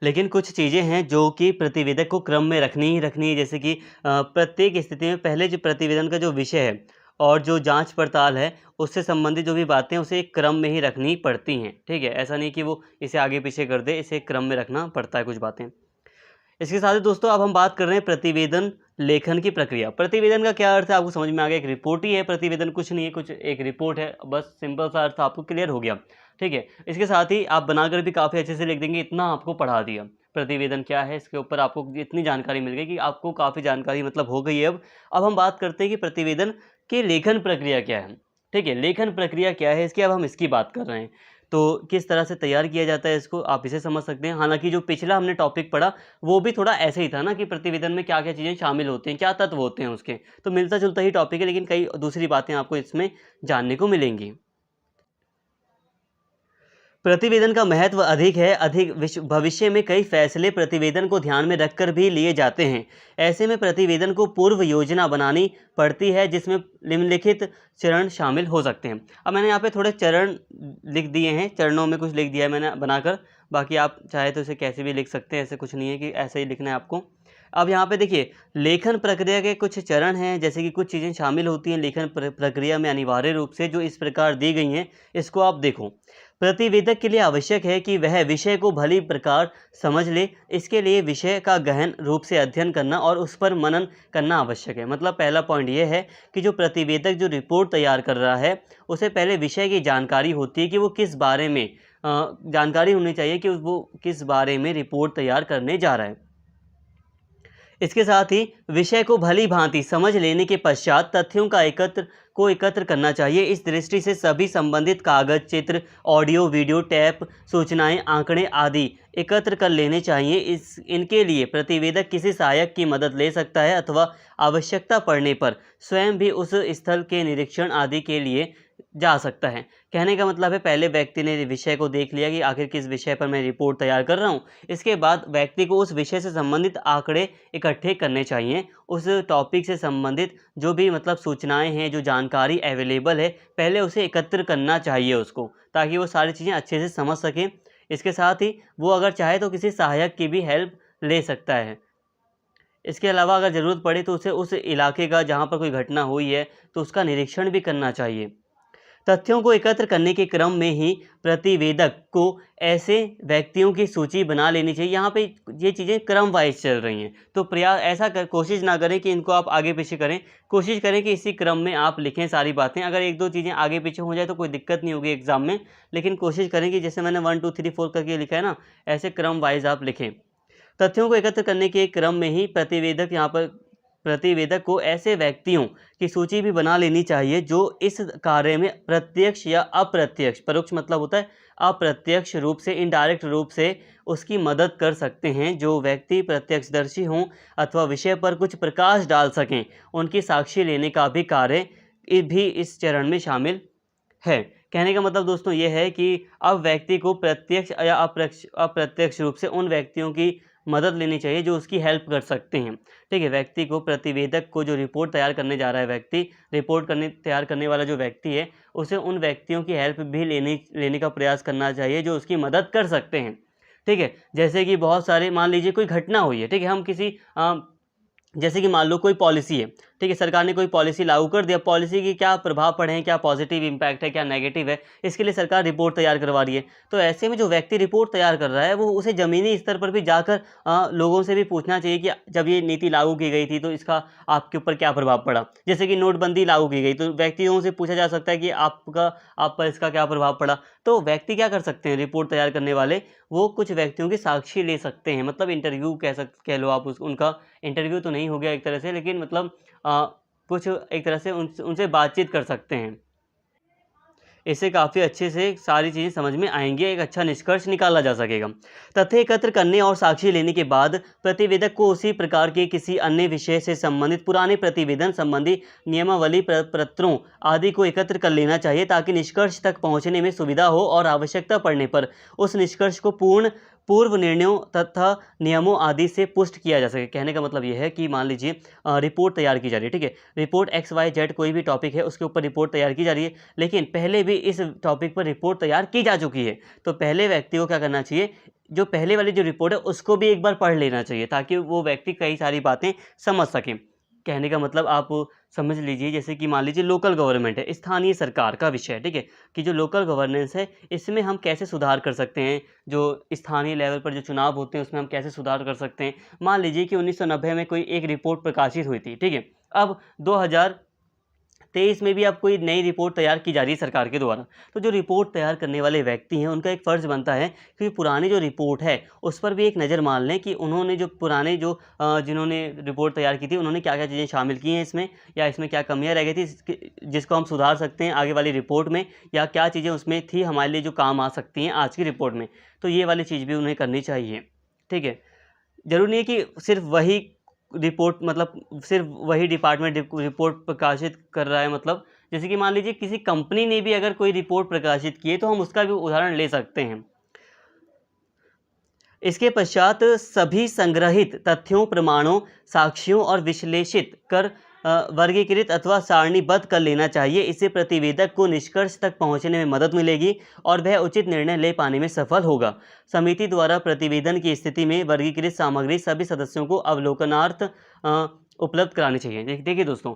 लेकिन कुछ चीज़ें हैं जो कि प्रतिवेदक को क्रम में रखनी ही रखनी है। जैसे कि प्रत्येक स्थिति में पहले जो प्रतिवेदन का जो विषय है और जो जांच पड़ताल है, उससे संबंधित जो भी बातें उसे एक क्रम में ही रखनी पड़ती हैं, ठीक है। ऐसा नहीं कि वो इसे आगे पीछे कर दे, इसे क्रम में रखना पड़ता है कुछ बातें। इसके साथ ही दोस्तों अब हम बात कर रहे हैं प्रतिवेदन लेखन की प्रक्रिया। प्रतिवेदन का क्या अर्थ है, आपको समझ में आ गया। एक रिपोर्ट ही है प्रतिवेदन, कुछ नहीं है, कुछ एक रिपोर्ट है, बस सिंपल सा अर्थ आपको क्लियर हो गया, ठीक है। इसके साथ ही आप बनाकर भी काफ़ी अच्छे से लिख देंगे, इतना आपको पढ़ा दिया। प्रतिवेदन क्या है, इसके ऊपर आपको इतनी जानकारी मिल गई कि आपको काफ़ी जानकारी मतलब हो गई है। अब हम बात करते हैं कि प्रतिवेदन की लेखन प्रक्रिया क्या है, ठीक है। लेखन प्रक्रिया क्या है इसकी, अब हम इसकी बात कर रहे हैं। तो किस तरह से तैयार किया जाता है इसको, आप इसे समझ सकते हैं। हालांकि जो पिछला हमने टॉपिक पढ़ा वो भी थोड़ा ऐसे ही था ना, कि प्रतिवेदन में क्या क्या चीज़ें शामिल होती हैं, क्या तत्व होते हैं उसके, तो मिलता जुलता ही टॉपिक है, लेकिन कई दूसरी बातें आपको इसमें जानने को मिलेंगी। प्रतिवेदन का महत्व अधिक है। भविष्य में कई फैसले प्रतिवेदन को ध्यान में रखकर भी लिए जाते हैं। ऐसे में प्रतिवेदन को पूर्व योजना बनानी पड़ती है, जिसमें निम्नलिखित चरण शामिल हो सकते हैं। अब मैंने यहाँ पे थोड़े चरण लिख दिए हैं, चरणों में कुछ लिख दिया है मैंने बनाकर, बाकी आप चाहे तो इसे कैसे भी लिख सकते हैं, ऐसे कुछ नहीं है कि ऐसे ही लिखना है आपको। अब यहाँ पे देखिए लेखन प्रक्रिया के कुछ चरण हैं, जैसे कि कुछ चीज़ें शामिल होती हैं लेखन प्रक्रिया में अनिवार्य रूप से, जो इस प्रकार दी गई हैं। इसको आप देखो। प्रतिवेदक के लिए आवश्यक है कि वह विषय को भली प्रकार समझ ले। इसके लिए विषय का गहन रूप से अध्ययन करना और उस पर मनन करना आवश्यक है। मतलब पहला पॉइंट ये है कि जो प्रतिवेदक जो रिपोर्ट तैयार कर रहा है, उसे पहले विषय की जानकारी होती है कि वो किस बारे में जानकारी होनी चाहिए कि वो किस बारे में रिपोर्ट तैयार करने जा रहा है। इसके साथ ही विषय को भली भांति समझ लेने के पश्चात तथ्यों का एकत्र करना चाहिए। इस दृष्टि से सभी संबंधित कागज, चित्र, ऑडियो, वीडियो टेप, सूचनाएं, आंकड़े आदि एकत्र कर लेने चाहिए। इनके लिए प्रतिवेदक किसी सहायक की मदद ले सकता है अथवा आवश्यकता पड़ने पर स्वयं भी उस स्थल के निरीक्षण आदि के लिए जा सकता है। कहने का मतलब है पहले व्यक्ति ने विषय को देख लिया कि आखिर किस विषय पर मैं रिपोर्ट तैयार कर रहा हूँ। इसके बाद व्यक्ति को उस विषय से संबंधित आंकड़े इकट्ठे करने चाहिए। उस टॉपिक से संबंधित जो भी मतलब सूचनाएं हैं, जो जानकारी अवेलेबल है, पहले उसे एकत्र करना चाहिए उसको, ताकि वो सारी चीज़ें अच्छे से समझ सकें। इसके साथ ही वो अगर चाहे तो किसी सहायक की भी हेल्प ले सकता है। इसके अलावा अगर ज़रूरत पड़े तो उसे उस इलाके का, जहाँ पर कोई घटना हुई है, तो उसका निरीक्षण भी करना चाहिए। तथ्यों को एकत्र करने के क्रम में ही प्रतिवेदक को ऐसे व्यक्तियों की सूची बना लेनी चाहिए। यहाँ पे ये चीज़ें क्रम वाइज चल रही हैं, तो प्रयास ऐसा कोशिश ना करें कि इनको आप आगे पीछे करें। कोशिश करें कि इसी क्रम में आप लिखें सारी बातें। अगर एक दो चीज़ें आगे पीछे हो जाए तो कोई दिक्कत नहीं होगी एग्ज़ाम में, लेकिन कोशिश करें कि जैसे मैंने 1 2 3 4 करके लिखा है ना, ऐसे क्रम वाइज आप लिखें। तथ्यों को एकत्र करने के क्रम में ही प्रतिवेदक को ऐसे व्यक्तियों की सूची भी बना लेनी चाहिए जो इस कार्य में प्रत्यक्ष या अप्रत्यक्ष, परोक्ष मतलब होता है अप्रत्यक्ष रूप से, इनडायरेक्ट रूप से उसकी मदद कर सकते हैं। जो व्यक्ति प्रत्यक्षदर्शी हों अथवा विषय पर कुछ प्रकाश डाल सकें, उनकी साक्षी लेने का भी कार्य भी इस चरण में शामिल है। कहने का मतलब दोस्तों ये है कि अब व्यक्ति को प्रत्यक्ष या अप्रत्यक्ष रूप से उन व्यक्तियों की मदद लेनी चाहिए जो उसकी हेल्प कर सकते हैं। ठीक है, व्यक्ति को, प्रतिवेदक को, जो रिपोर्ट तैयार करने जा रहा है व्यक्ति, तैयार करने वाला जो व्यक्ति है, उसे उन व्यक्तियों की हेल्प भी लेने का प्रयास करना चाहिए जो उसकी मदद कर सकते हैं। ठीक है, जैसे कि बहुत सारे, मान लीजिए कोई घटना हुई है, ठीक है, हम किसी जैसे कि मान लो कोई पॉलिसी है, ठीक है, सरकार ने कोई पॉलिसी लागू कर दिया, पॉलिसी की क्या प्रभाव पड़े हैं, क्या पॉजिटिव इम्पैक्ट है, क्या नेगेटिव है, इसके लिए सरकार रिपोर्ट तैयार करवा रही है। तो ऐसे में जो व्यक्ति रिपोर्ट तैयार कर रहा है, वो उसे ज़मीनी स्तर पर भी जाकर लोगों से भी पूछना चाहिए कि जब ये नीति लागू की गई थी तो इसका आपके ऊपर क्या प्रभाव पड़ा। जैसे कि नोटबंदी लागू की गई, तो व्यक्तियों से पूछा जा सकता है कि आप पर इसका क्या प्रभाव पड़ा। तो व्यक्ति क्या कर सकते हैं, रिपोर्ट तैयार करने वाले, वो कुछ व्यक्तियों की साक्षी ले सकते हैं। मतलब इंटरव्यू कह लो आप, उनका इंटरव्यू तो नहीं हो गया एक तरह से, लेकिन मतलब कुछ एक तरह से उनसे बातचीत कर सकते हैं। इससे काफ़ी अच्छे से सारी चीज़ें समझ में आएंगी, एक अच्छा निष्कर्ष निकाला जा सकेगा। तथ्य एकत्र करने और साक्षी लेने के बाद प्रतिवेदक को उसी प्रकार के किसी अन्य विषय से संबंधित पुराने प्रतिवेदन संबंधी नियमावली पत्रों आदि को एकत्र कर लेना चाहिए, ताकि निष्कर्ष तक पहुँचने में सुविधा हो और आवश्यकता पड़ने पर उस निष्कर्ष को पूर्व निर्णयों तथा नियमों आदि से पुष्ट किया जा सके। कहने का मतलब यह है कि मान लीजिए रिपोर्ट तैयार की जा रही है, ठीक है, रिपोर्ट XYZ कोई भी टॉपिक है, उसके ऊपर रिपोर्ट तैयार की जा रही है, लेकिन पहले भी इस टॉपिक पर रिपोर्ट तैयार की जा चुकी है। तो पहले व्यक्ति को क्या करना चाहिए, जो पहले वाली जो रिपोर्ट है उसको भी एक बार पढ़ लेना चाहिए, ताकि वो व्यक्ति कई सारी बातें समझ सकें। कहने का मतलब आप समझ लीजिए, जैसे कि मान लीजिए लोकल गवर्नमेंट है, स्थानीय सरकार का विषय है, ठीक है, कि जो लोकल गवर्नेंस है, इसमें हम कैसे सुधार कर सकते हैं, जो स्थानीय लेवल पर जो चुनाव होते हैं उसमें हम कैसे सुधार कर सकते हैं। मान लीजिए कि 1990 में कोई एक रिपोर्ट प्रकाशित हुई थी, ठीक है, अब 2023 में भी अब कोई नई रिपोर्ट तैयार की जा रही है सरकार के द्वारा। तो जो रिपोर्ट तैयार करने वाले व्यक्ति हैं, उनका एक फ़र्ज़ बनता है कि पुरानी जो रिपोर्ट है उस पर भी एक नज़र मार लें कि उन्होंने जो पुराने जिन्होंने रिपोर्ट तैयार की थी, उन्होंने क्या क्या चीज़ें शामिल की हैं इसमें, या इसमें क्या कमियाँ रह गई थी जिसको हम सुधार सकते हैं आगे वाली रिपोर्ट में, या क्या चीज़ें उसमें थी हमारे लिए जो काम आ सकती हैं आज की रिपोर्ट में। तो ये वाली चीज़ भी उन्हें करनी चाहिए। ठीक है, ज़रूरी नहीं है कि सिर्फ वही रिपोर्ट, मतलब सिर्फ वही डिपार्टमेंट रिपोर्ट प्रकाशित कर रहा है। मतलब जैसे कि मान लीजिए किसी कंपनी ने भी अगर कोई रिपोर्ट प्रकाशित की है, तो हम उसका भी उदाहरण ले सकते हैं। इसके पश्चात सभी संग्रहित तथ्यों, प्रमाणों, साक्ष्यों और विश्लेषित कर वर्गीकृत अथवा सारणीबद्ध कर लेना चाहिए। इससे प्रतिवेदक को निष्कर्ष तक पहुंचने में मदद मिलेगी और वह उचित निर्णय ले पाने में सफल होगा। समिति द्वारा प्रतिवेदन की स्थिति में वर्गीकृत सामग्री सभी सदस्यों को अवलोकनार्थ उपलब्ध करानी चाहिए। देखिए दोस्तों,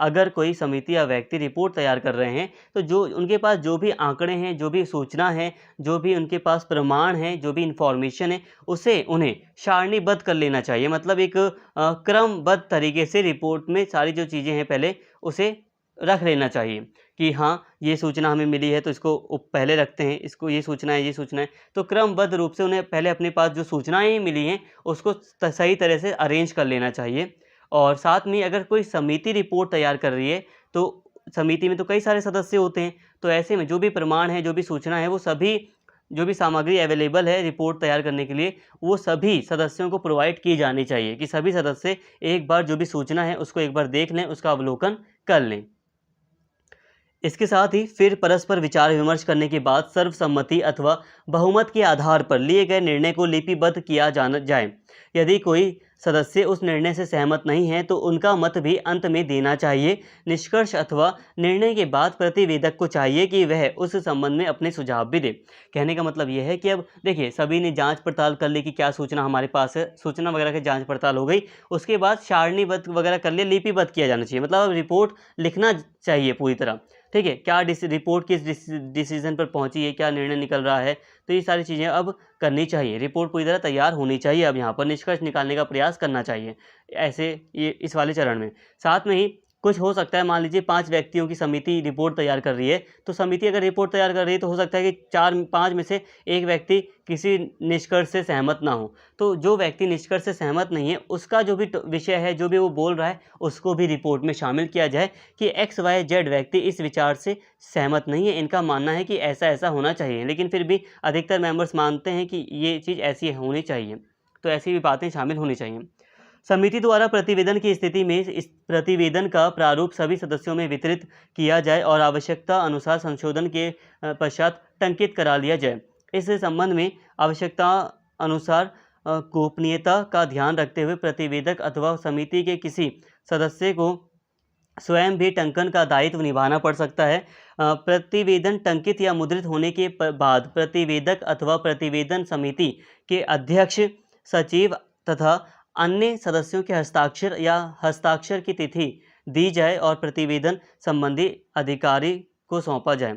अगर कोई समिति या व्यक्ति रिपोर्ट तैयार कर रहे हैं तो जो उनके पास जो भी आंकड़े हैं, जो भी सूचना है, जो भी उनके पास प्रमाण है, जो भी इंफॉर्मेशन है, उसे उन्हें सारणीबद्ध कर लेना चाहिए। मतलब एक क्रमबद्ध तरीके से रिपोर्ट में सारी जो चीज़ें हैं पहले उसे रख लेना चाहिए कि हाँ, ये सूचना हमें मिली है तो इसको पहले रखते हैं, इसको ये सूचना है। तो क्रमबद्ध रूप से उन्हें पहले अपने पास जो सूचनाएँ मिली हैं उसको सही तरह से अरेंज कर लेना चाहिए। और साथ में अगर कोई समिति रिपोर्ट तैयार कर रही है तो समिति में तो कई सारे सदस्य होते हैं, तो ऐसे में जो भी प्रमाण है, जो भी सूचना है, वो सभी जो भी सामग्री अवेलेबल है रिपोर्ट तैयार करने के लिए, वो सभी सदस्यों को प्रोवाइड की जानी चाहिए कि सभी सदस्य एक बार जो भी सूचना है उसको एक बार देख लें, उसका अवलोकन कर लें। इसके साथ ही फिर परस्पर विचार विमर्श करने के बाद सर्वसम्मति अथवा बहुमत के आधार पर लिए गए निर्णय को लिपिबद्ध किया जाए। यदि कोई सदस्य उस निर्णय से सहमत नहीं है तो उनका मत भी अंत में देना चाहिए। निष्कर्ष अथवा निर्णय के बाद प्रतिवेदक को चाहिए कि वह उस संबंध में अपने सुझाव भी दे। कहने का मतलब यह है कि अब देखिए, सभी ने जांच पड़ताल कर ली कि क्या सूचना हमारे पास है, सूचना वगैरह की जांच पड़ताल हो गई, उसके बाद सारणीबद्ध वगैरह कर लिया, लिपिबद्ध किया जाना चाहिए। मतलब अब रिपोर्ट लिखना चाहिए पूरी तरह, ठीक है, क्या रिपोर्ट किस डिसीजन पर पहुंची है, क्या निर्णय निकल रहा है, तो ये सारी चीज़ें अब करनी चाहिए। रिपोर्ट पूरी तरह तैयार होनी चाहिए। अब यहाँ पर निष्कर्ष निकालने का प्रयास करना चाहिए ऐसे ये इस वाले चरण में। साथ में ही कुछ हो सकता है, मान लीजिए 5 व्यक्तियों की समिति रिपोर्ट तैयार कर रही है, तो समिति अगर रिपोर्ट तैयार कर रही है तो हो सकता है कि 4-5 में से एक व्यक्ति किसी निष्कर्ष से सहमत ना हो। तो जो व्यक्ति निष्कर्ष से सहमत नहीं है, उसका जो भी विषय है, जो भी वो बोल रहा है, उसको भी रिपोर्ट में शामिल किया जाए कि XYZ व्यक्ति इस विचार से सहमत नहीं है, इनका मानना है कि ऐसा ऐसा होना चाहिए, लेकिन फिर भी अधिकतर मेंबर्स मानते हैं कि ये चीज़ ऐसी होनी चाहिए। तो ऐसी भी बातें शामिल होनी चाहिए। समिति द्वारा प्रतिवेदन की स्थिति में इस प्रतिवेदन का प्रारूप सभी सदस्यों में वितरित किया जाए और आवश्यकता अनुसार संशोधन के पश्चात टंकित करा लिया जाए। इस संबंध में आवश्यकता अनुसार गोपनीयता का ध्यान रखते हुए प्रतिवेदक अथवा समिति के किसी सदस्य को स्वयं भी टंकन का दायित्व निभाना पड़ सकता है। प्रतिवेदन टंकित या मुद्रित होने के बाद प्रतिवेदक अथवा प्रतिवेदन समिति के अध्यक्ष, सचिव तथा अन्य सदस्यों के हस्ताक्षर की तिथि दी जाए और प्रतिवेदन संबंधित अधिकारी को सौंपा जाए।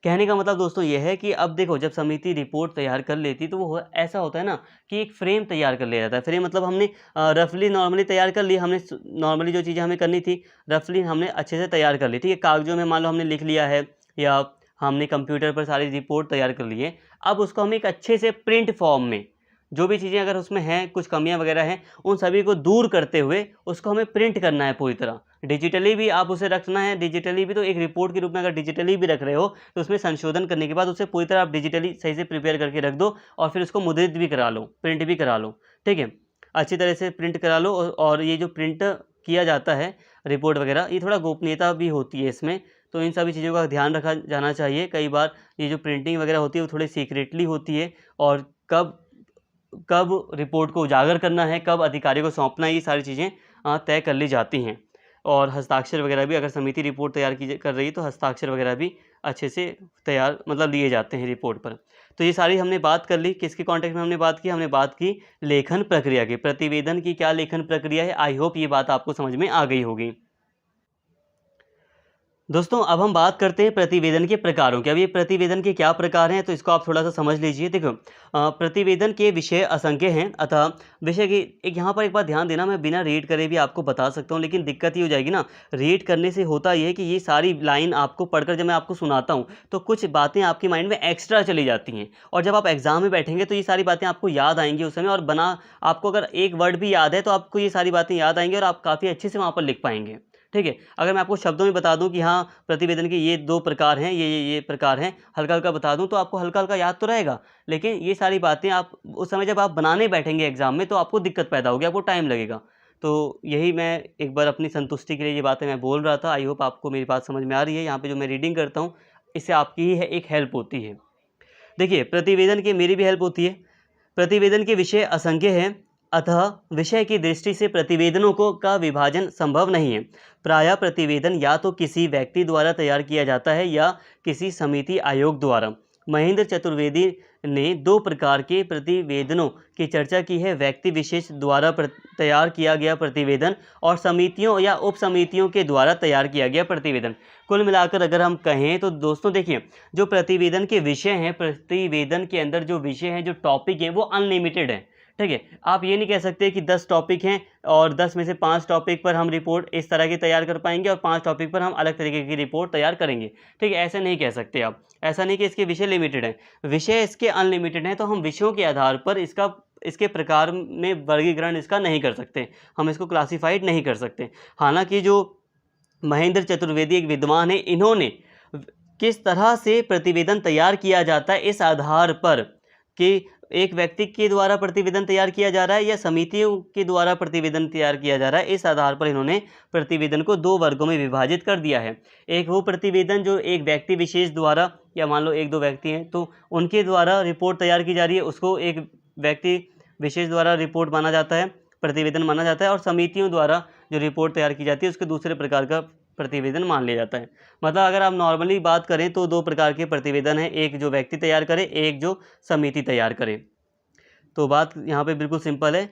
कहने का मतलब दोस्तों यह है कि अब देखो, जब समिति रिपोर्ट तैयार कर लेती तो वो ऐसा होता है ना कि एक फ्रेम तैयार कर लिया जाता है। फ्रेम मतलब हमने रफली नॉर्मली तैयार कर ली, हमने नॉर्मली जो चीज़ें हमें करनी थी रफली हमने अच्छे से तैयार कर ली, ठीक है। कागजों में मान लो हमने लिख लिया है या हमने कंप्यूटर पर सारी रिपोर्ट तैयार कर ली है। अब उसको हम एक अच्छे से प्रिंट फॉर्म में, जो भी चीज़ें अगर उसमें हैं, कुछ कमियां वगैरह हैं, उन सभी को दूर करते हुए उसको हमें प्रिंट करना है पूरी तरह। डिजिटली भी आप उसे रखना है, डिजिटली भी तो एक रिपोर्ट के रूप में अगर डिजिटली भी रख रहे हो तो उसमें संशोधन करने के बाद उसे पूरी तरह आप डिजिटली सही से प्रिपेयर करके रख दो और फिर उसको मुद्रित भी करा लो, प्रिंट भी करा लो, ठीक है। अच्छी तरह से प्रिंट करा लो। और ये जो प्रिंट किया जाता है रिपोर्ट वगैरह, ये थोड़ा गोपनीयता भी होती है इसमें, तो इन सभी चीज़ों का ध्यान रखा जाना चाहिए। कई बार ये जो प्रिंटिंग वगैरह होती है वो थोड़ी सीक्रेटली होती है और कब रिपोर्ट को उजागर करना है, कब अधिकारी को सौंपना है, ये सारी चीज़ें तय कर ली जाती हैं। और हस्ताक्षर वगैरह भी, अगर समिति रिपोर्ट तैयार कर रही है तो हस्ताक्षर वगैरह भी अच्छे से तैयार मतलब लिए जाते हैं रिपोर्ट पर। तो ये सारी हमने बात कर ली। किसके कॉन्टेक्स्ट में हमने बात की लेखन प्रक्रिया की। प्रतिवेदन की क्या लेखन प्रक्रिया है, आई होप ये बात आपको समझ में आ गई होगी। दोस्तों अब हम बात करते हैं प्रतिवेदन के प्रकारों की। अब ये प्रतिवेदन के क्या प्रकार हैं तो इसको आप थोड़ा सा समझ लीजिए। देखो, प्रतिवेदन के विषय असंख्य हैं, अतः विषय की यहाँ पर एक बात ध्यान देना, मैं बिना रीड करे भी आपको बता सकता हूँ, लेकिन दिक्कत ये हो जाएगी ना, रीड करने से होता ये है कि ये सारी लाइन आपको पढ़कर जब मैं आपको सुनाता हूँ तो कुछ बातें आपके माइंड में एक्स्ट्रा चली जाती हैं, और जब आप एग्जाम में बैठेंगे तो ये सारी बातें आपको याद आएंगी उस समय, और आपको अगर एक वर्ड भी याद है तो आपको ये सारी बातें याद आएंगी और आप काफ़ी अच्छे से वहाँ पर लिख पाएंगे, ठीक है। अगर मैं आपको शब्दों में बता दूं कि हाँ प्रतिवेदन के ये 2 प्रकार हैं, ये प्रकार हैं, हल्का हल्का बता दूं तो आपको हल्का हल्का याद तो रहेगा, लेकिन ये सारी बातें आप उस समय जब आप बनाने बैठेंगे एग्जाम में तो आपको दिक्कत पैदा होगी, आपको टाइम लगेगा। तो यही मैं एक बार अपनी संतुष्टि के लिए ये बातें मैं बोल रहा था। आई होप आपको मेरी बात समझ में आ रही है। यहाँ पर जो मैं रीडिंग करता हूँ इससे आपकी ही एक हेल्प होती है। देखिए, प्रतिवेदन की मेरी भी हेल्प होती है। प्रतिवेदन के विषय असंख्य हैं, अतः विषय की दृष्टि से प्रतिवेदनों का विभाजन संभव नहीं है। प्रायः प्रतिवेदन या तो किसी व्यक्ति द्वारा तैयार किया जाता है या किसी समिति आयोग द्वारा। महेंद्र चतुर्वेदी ने दो प्रकार के प्रतिवेदनों की चर्चा की है, व्यक्ति विशेष द्वारा तैयार किया गया प्रतिवेदन और समितियों या उप समितियों के द्वारा तैयार किया गया प्रतिवेदन। कुल मिलाकर अगर हम कहें तो दोस्तों देखिए, जो प्रतिवेदन के विषय हैं, प्रतिवेदन के अंदर जो विषय हैं, जो टॉपिक हैं, वो अनलिमिटेड है। ठीक है, आप ये नहीं कह सकते कि 10 टॉपिक हैं और 10 में से 5 टॉपिक पर हम रिपोर्ट इस तरह की तैयार कर पाएंगे और 5 टॉपिक पर हम अलग तरीके की रिपोर्ट तैयार करेंगे। ठीक है, ऐसे नहीं कह सकते आप। ऐसा नहीं कि इसके विषय लिमिटेड हैं, विषय इसके अनलिमिटेड हैं, तो हम विषयों के आधार पर इसके प्रकार में वर्गीकरण इसका नहीं कर सकते, हम इसको क्लासीफाइड नहीं कर सकते। हालांकि जो महेंद्र चतुर्वेदी एक विद्वान है, इन्होंने किस तरह से प्रतिवेदन तैयार किया जाता है इस आधार पर कि एक व्यक्ति के द्वारा प्रतिवेदन तैयार किया जा रहा है या समितियों के द्वारा प्रतिवेदन तैयार किया जा रहा है, इस आधार पर इन्होंने प्रतिवेदन को 2 वर्गों में विभाजित कर दिया है। एक वो प्रतिवेदन जो एक व्यक्ति विशेष द्वारा, या मान लो 1-2 व्यक्ति हैं तो उनके द्वारा रिपोर्ट तैयार की जा रही है, उसको एक व्यक्ति विशेष द्वारा रिपोर्ट माना जाता है, प्रतिवेदन माना जाता है। और समितियों द्वारा जो रिपोर्ट तैयार की जाती है उसके दूसरे प्रकार का प्रतिवेदन मान लिया जाता है। मतलब अगर आप नॉर्मली बात करें तो 2 प्रकार के प्रतिवेदन हैं, एक जो व्यक्ति तैयार करे, एक जो समिति तैयार करे। तो बात यहाँ पे बिल्कुल सिंपल है।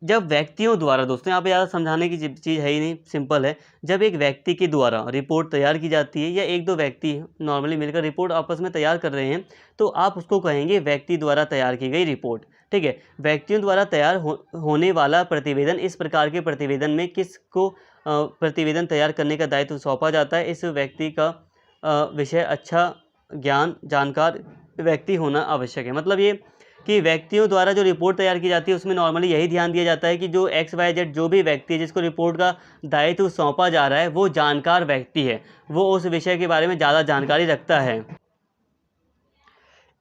जब व्यक्तियों द्वारा, दोस्तों यहाँ पे ज़्यादा समझाने की चीज़ है ही नहीं, सिंपल है। जब एक व्यक्ति के द्वारा रिपोर्ट तैयार की जाती है या 1-2 व्यक्ति नॉर्मली मिलकर रिपोर्ट आपस में तैयार कर रहे हैं, तो आप उसको कहेंगे व्यक्ति द्वारा तैयार की गई रिपोर्ट। ठीक है, व्यक्तियों द्वारा तैयार होने वाला प्रतिवेदन, इस प्रकार के प्रतिवेदन में किसको प्रतिवेदन तैयार करने का दायित्व सौंपा जाता है? इस व्यक्ति का विषय अच्छा जानकार व्यक्ति होना आवश्यक है। मतलब ये कि व्यक्तियों द्वारा जो रिपोर्ट तैयार की जाती है उसमें नॉर्मली यही ध्यान दिया जाता है कि जो XYZ जो भी व्यक्ति है जिसको रिपोर्ट का दायित्व सौंपा जा रहा है वो जानकार व्यक्ति है, वो उस विषय के बारे में ज़्यादा जानकारी रखता है।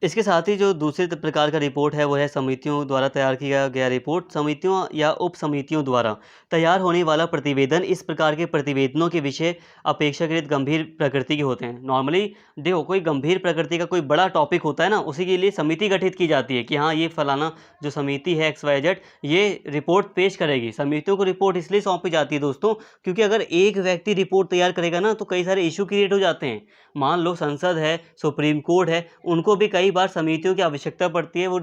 इसके साथ ही जो दूसरे प्रकार का रिपोर्ट है वो है समितियों द्वारा तैयार किया गया रिपोर्ट। समितियों या उप समितियों द्वारा तैयार होने वाला प्रतिवेदन, इस प्रकार के प्रतिवेदनों के विषय अपेक्षाकृत गंभीर प्रकृति के होते हैं। नॉर्मली देखो, कोई गंभीर प्रकृति का कोई बड़ा टॉपिक होता है ना, उसी के लिए समिति गठित की जाती है कि हाँ ये फलाना जो समिति है XYZ ये रिपोर्ट पेश करेगी। समितियों को रिपोर्ट इसलिए सौंपी जाती है दोस्तों क्योंकि अगर एक व्यक्ति रिपोर्ट तैयार करेगा ना तो कई सारे इशू क्रिएट हो जाते हैं। मान लो संसद है, सुप्रीम कोर्ट है, उनको भी कई बार समितियों की आवश्यकता पड़ती है। वो